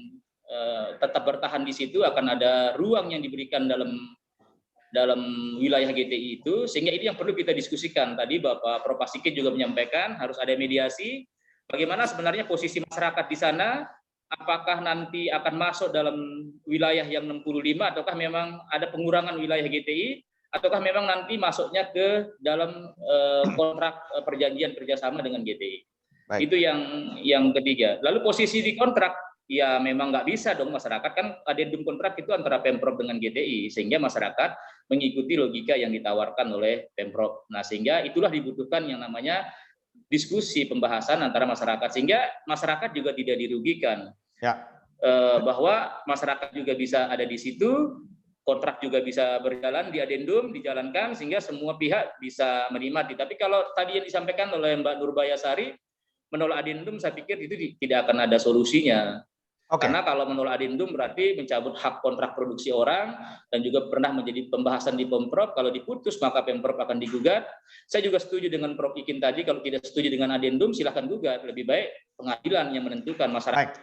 tetap bertahan di situ, akan ada ruang yang diberikan dalam wilayah GTI itu, sehingga ini yang perlu kita diskusikan. Tadi Bapak Prof. Asikin juga menyampaikan harus ada mediasi. Bagaimana sebenarnya posisi masyarakat di sana? Apakah nanti akan masuk dalam wilayah yang 65 ataukah memang ada pengurangan wilayah GTI? Ataukah memang nanti masuknya ke dalam kontrak perjanjian kerjasama dengan GTI. Baik. Itu yang ketiga. Lalu posisi di kontrak, ya memang nggak bisa dong masyarakat, kan adendum kontrak itu antara Pemprov dengan GTI, sehingga masyarakat mengikuti logika yang ditawarkan oleh Pemprov. Nah, sehingga itulah dibutuhkan yang namanya diskusi pembahasan antara masyarakat, sehingga masyarakat juga tidak dirugikan. Ya. Bahwa masyarakat juga bisa ada di situ, kontrak juga bisa berjalan di adendum, dijalankan sehingga semua pihak bisa menikmati. Tapi kalau tadi yang disampaikan oleh Mbak Nurbaya Sari, menolak adendum saya pikir itu tidak akan ada solusinya. Karena kalau menolak adendum berarti mencabut hak kontrak produksi orang, dan juga pernah menjadi pembahasan di Pemprov, kalau diputus maka Pemprov akan digugat. Saya juga setuju dengan Prof. Ikin tadi, kalau tidak setuju dengan adendum silahkan gugat, lebih baik pengadilan yang menentukan masyarakat.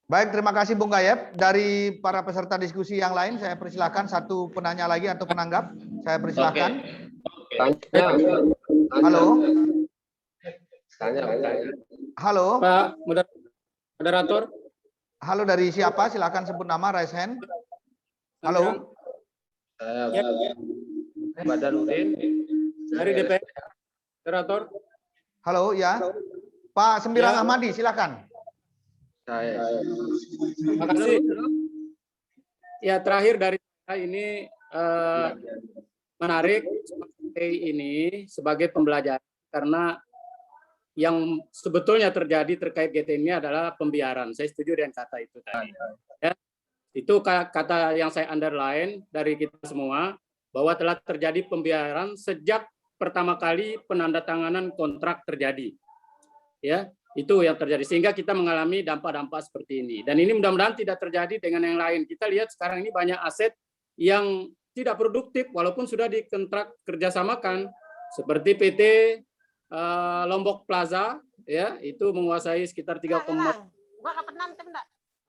Baik, terima kasih Bung Gayeb. Dari para peserta diskusi yang lain, saya persilahkan satu penanya lagi atau penanggap. Saya persilahkan. Halo. Halo. Pak moderator. Halo, dari siapa? Silakan sebut nama, raise hand. Halo. Badarudin dari DPR. Moderator. Halo, ya. Pak Sembilang Ahmadi, silakan. Terima kasih. Ya, terakhir dari saya ini menarik ini sebagai pembelajaran, karena yang sebetulnya terjadi terkait GT ini adalah pembiaran. Saya setuju dengan kata itu tadi. Ya, itu kata yang saya underline dari kita semua, bahwa telah terjadi pembiaran sejak pertama kali penandatanganan kontrak terjadi. Ya. Itu yang terjadi, sehingga kita mengalami dampak-dampak seperti ini. Dan ini mudah-mudahan tidak terjadi dengan yang lain. Kita lihat sekarang ini banyak aset yang tidak produktif walaupun sudah dikontrak kerjasamakan, seperti PT Lombok Plaza, ya, itu menguasai sekitar 3,4.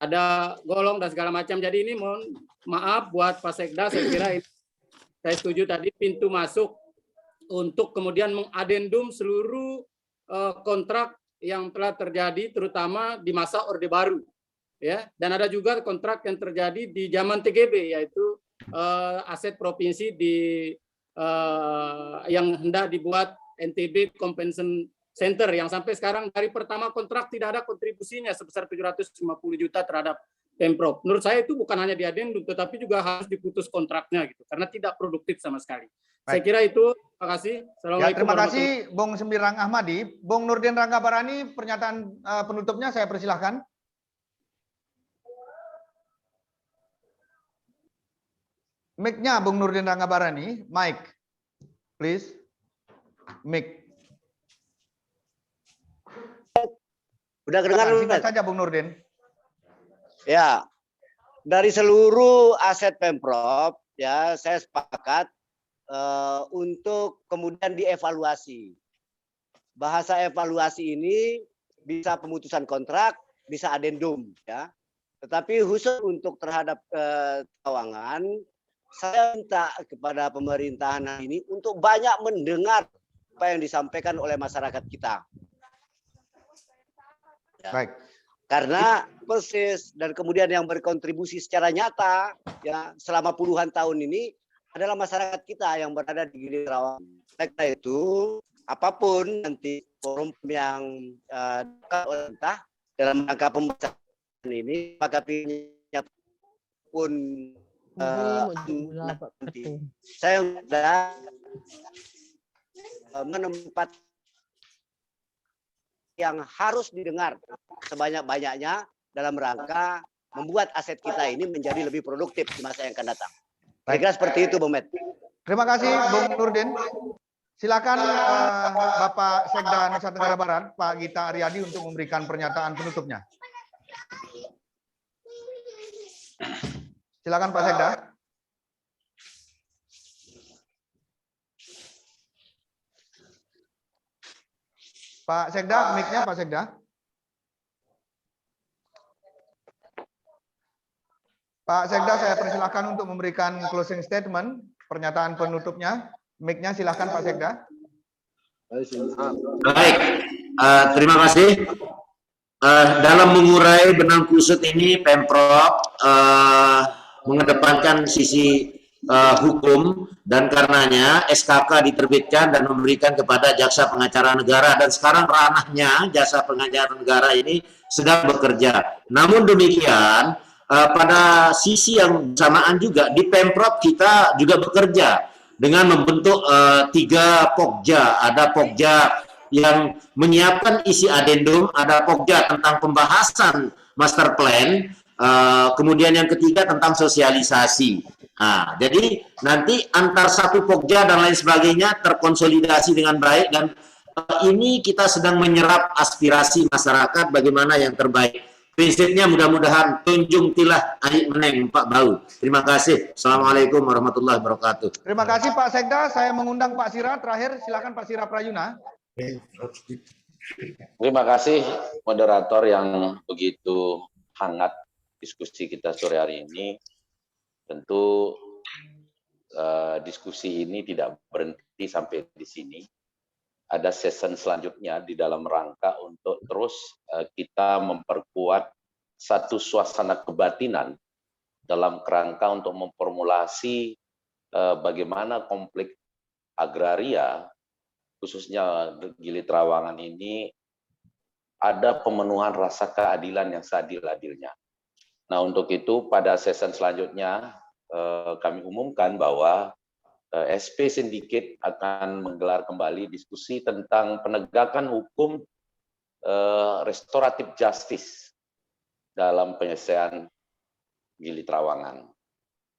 Ada golong dan segala macam. Jadi ini mohon maaf buat Pak Sekda, saya kira ini, saya setuju tadi pintu masuk untuk kemudian mengadendum seluruh kontrak yang telah terjadi, terutama di masa Orde Baru, ya, dan ada juga kontrak yang terjadi di zaman TGB, yaitu aset provinsi yang hendak dibuat NTB Compensation Center, yang sampai sekarang dari pertama kontrak tidak ada kontribusinya sebesar 750 juta terhadap Pemprov. Menurut saya itu bukan hanya di adendum, tetapi juga harus diputus kontraknya gitu, karena tidak produktif sama sekali. Baik. Saya kira itu. Terima kasih. Ya, terima kasih Bung Sembilang Ahmadi. Bung Nurdin Ranggabarani, pernyataan penutupnya saya persilahkan. Mic-nya Bung Nurdin Ranggabarani, mic, please, mic. Udah kedengaran? Singkat saja Bung Nurdin. Ya, dari seluruh aset Pemprov, ya saya sepakat untuk kemudian dievaluasi. Bahasa evaluasi ini bisa pemutusan kontrak, bisa adendum, ya. Tetapi khusus untuk terhadap Tawangan, saya minta kepada pemerintahan ini untuk banyak mendengar apa yang disampaikan oleh masyarakat kita. Baik. Karena persis dan kemudian yang berkontribusi secara nyata ya selama puluhan tahun ini adalah masyarakat kita yang berada di Gili Trawangan. Karena itu apapun nanti forum yang entah dalam rangka pembahasan ini maka pilihnya pun nanti saya sudah menempat yang harus didengar sebanyak-banyaknya dalam rangka membuat aset kita ini menjadi lebih produktif di masa yang akan datang. Kira-kira seperti itu, Bung Met. Terima kasih, Bung Nurdin. Silakan Bapak Sekda Nusa Tenggara Barat, Pak Gita Aryadi untuk memberikan pernyataan penutupnya. Silakan Pak Sekda. Pak Sekda, mic-nya Pak Sekda. Pak Sekda, saya persilahkan untuk memberikan closing statement, pernyataan penutupnya. Mic-nya silahkan Pak Sekda. Baik, terima kasih. Dalam mengurai benang kusut ini, Pemprov mengedepankan sisi hukum dan karenanya SKK diterbitkan dan memberikan kepada Jaksa Pengacara Negara dan sekarang ranahnya Jasa Pengacara Negara ini sedang bekerja. Namun demikian pada sisi yang bersamaan juga di Pemprov kita juga bekerja dengan membentuk 3 Pokja. Ada Pokja yang menyiapkan isi adendum, ada Pokja tentang pembahasan master plan, kemudian yang ketiga tentang sosialisasi. Nah, jadi nanti antar satu Pokja dan lain sebagainya terkonsolidasi dengan baik dan ini kita sedang menyerap aspirasi masyarakat bagaimana yang terbaik. Prinsipnya mudah-mudahan tunjung tilah aik meneng Pak Bau. Terima kasih. Assalamualaikum warahmatullahi wabarakatuh. Terima kasih Pak Sekda. Saya mengundang Pak Sira. Terakhir silakan Pak Sira Prayuna. Terima kasih moderator yang begitu hangat diskusi kita sore hari ini. Tentu diskusi ini tidak berhenti sampai di sini. Ada season selanjutnya di dalam rangka untuk terus kita memperkuat satu suasana kebatinan dalam kerangka untuk memformulasi bagaimana konflik agraria, khususnya Gili Trawangan ini, ada pemenuhan rasa keadilan yang seadil-adilnya. Nah, untuk itu pada season selanjutnya kami umumkan bahwa SP Syndicate akan menggelar kembali diskusi tentang penegakan hukum restoratif justice dalam penyelesaian Gili Trawangan.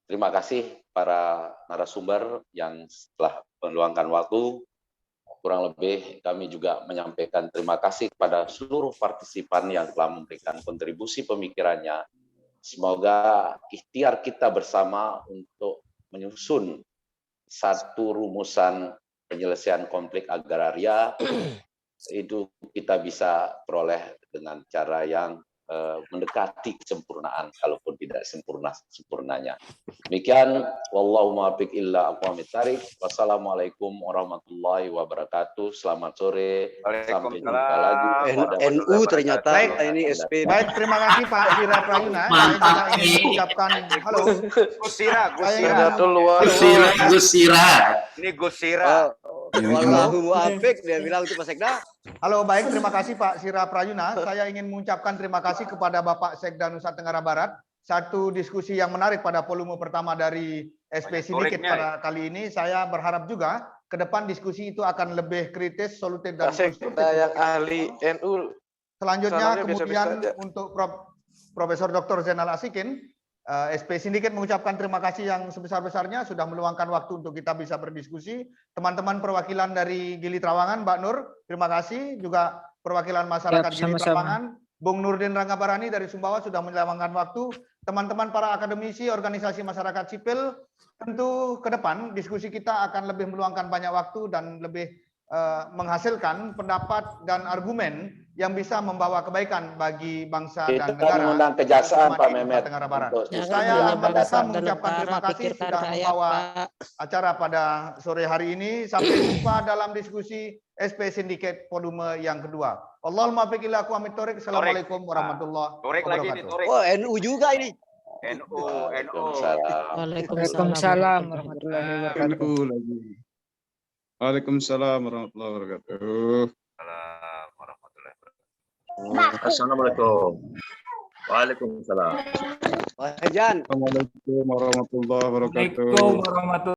Terima kasih para narasumber yang setelah meluangkan waktu. Kurang lebih kami juga menyampaikan terima kasih kepada seluruh partisipan yang telah memberikan kontribusi pemikirannya. Semoga ikhtiar kita bersama untuk menyusun satu rumusan penyelesaian konflik agraria itu kita bisa peroleh dengan cara yang mendekati kesempurnaan, kalaupun tidak sempurnanya. Demikian, wallahu muwaffiq illa aqwamit thariq. Wassalamualaikum warahmatullahi wabarakatuh. Selamat sore. Sampai jumpa lagi. NU ternyata ini SP. Baik, terima kasih Pak Sira Prayuna. Saya ingin mengucapkan halo. Gus Sira. Ini Gus Sira. Wallahu muwaffiq dia bilang itu Pak Sekda. Halo, baik, terima kasih Pak Sira Prayuna. Saya ingin mengucapkan terima kasih kepada Bapak Sekda Nusa Tenggara Barat. Satu diskusi yang menarik pada volume pertama dari SP Syndicate pada kali ini. Saya berharap juga ke depan diskusi itu akan lebih kritis, solutif dan konstruktif. Yang ahli NU. Selanjutnya kemudian untuk Profesor Dr. Zainal Asikin, SP Syndicate mengucapkan terima kasih yang sebesar-besarnya sudah meluangkan waktu untuk kita bisa berdiskusi. Teman-teman perwakilan dari Gili Trawangan, Mbak Nur, terima kasih. Juga perwakilan masyarakat Gili Trawangan, Bung Nurdin Ranggabarani dari Sumbawa sudah meluangkan waktu. Teman-teman para akademisi, organisasi masyarakat sipil, tentu ke depan diskusi kita akan lebih meluangkan banyak waktu dan lebih menghasilkan pendapat dan argumen yang bisa membawa kebaikan bagi bangsa dan Kita negara. mengundang kejaksaan Pak terutama di Nusa Mehmet. Tenggara Barat. untuk Jangan Saya hanya Ahmad pada Hasan sabda mengucapkan negara, terima kasih pikirkan sudah rakyat, membawa Pak. acara pada sore hari ini. Sampai jumpa dalam diskusi SP Syndicate volume yang kedua. Allahumma fiqh ila aqwamit thoriq. Assalamualaikum warahmatullahi wabarakatuh. Oh, NU juga ini. NU. Waalaikumsalam warahmatullahi wabarakatuh. Waalaikumsalam warahmatullahi wabarakatuh. Assalamualaikum. Waalaikumsalam. Wah, Jan. Assalamualaikum warahmatullahi wabarakatuh. Waalaikumsalam warahmatullahi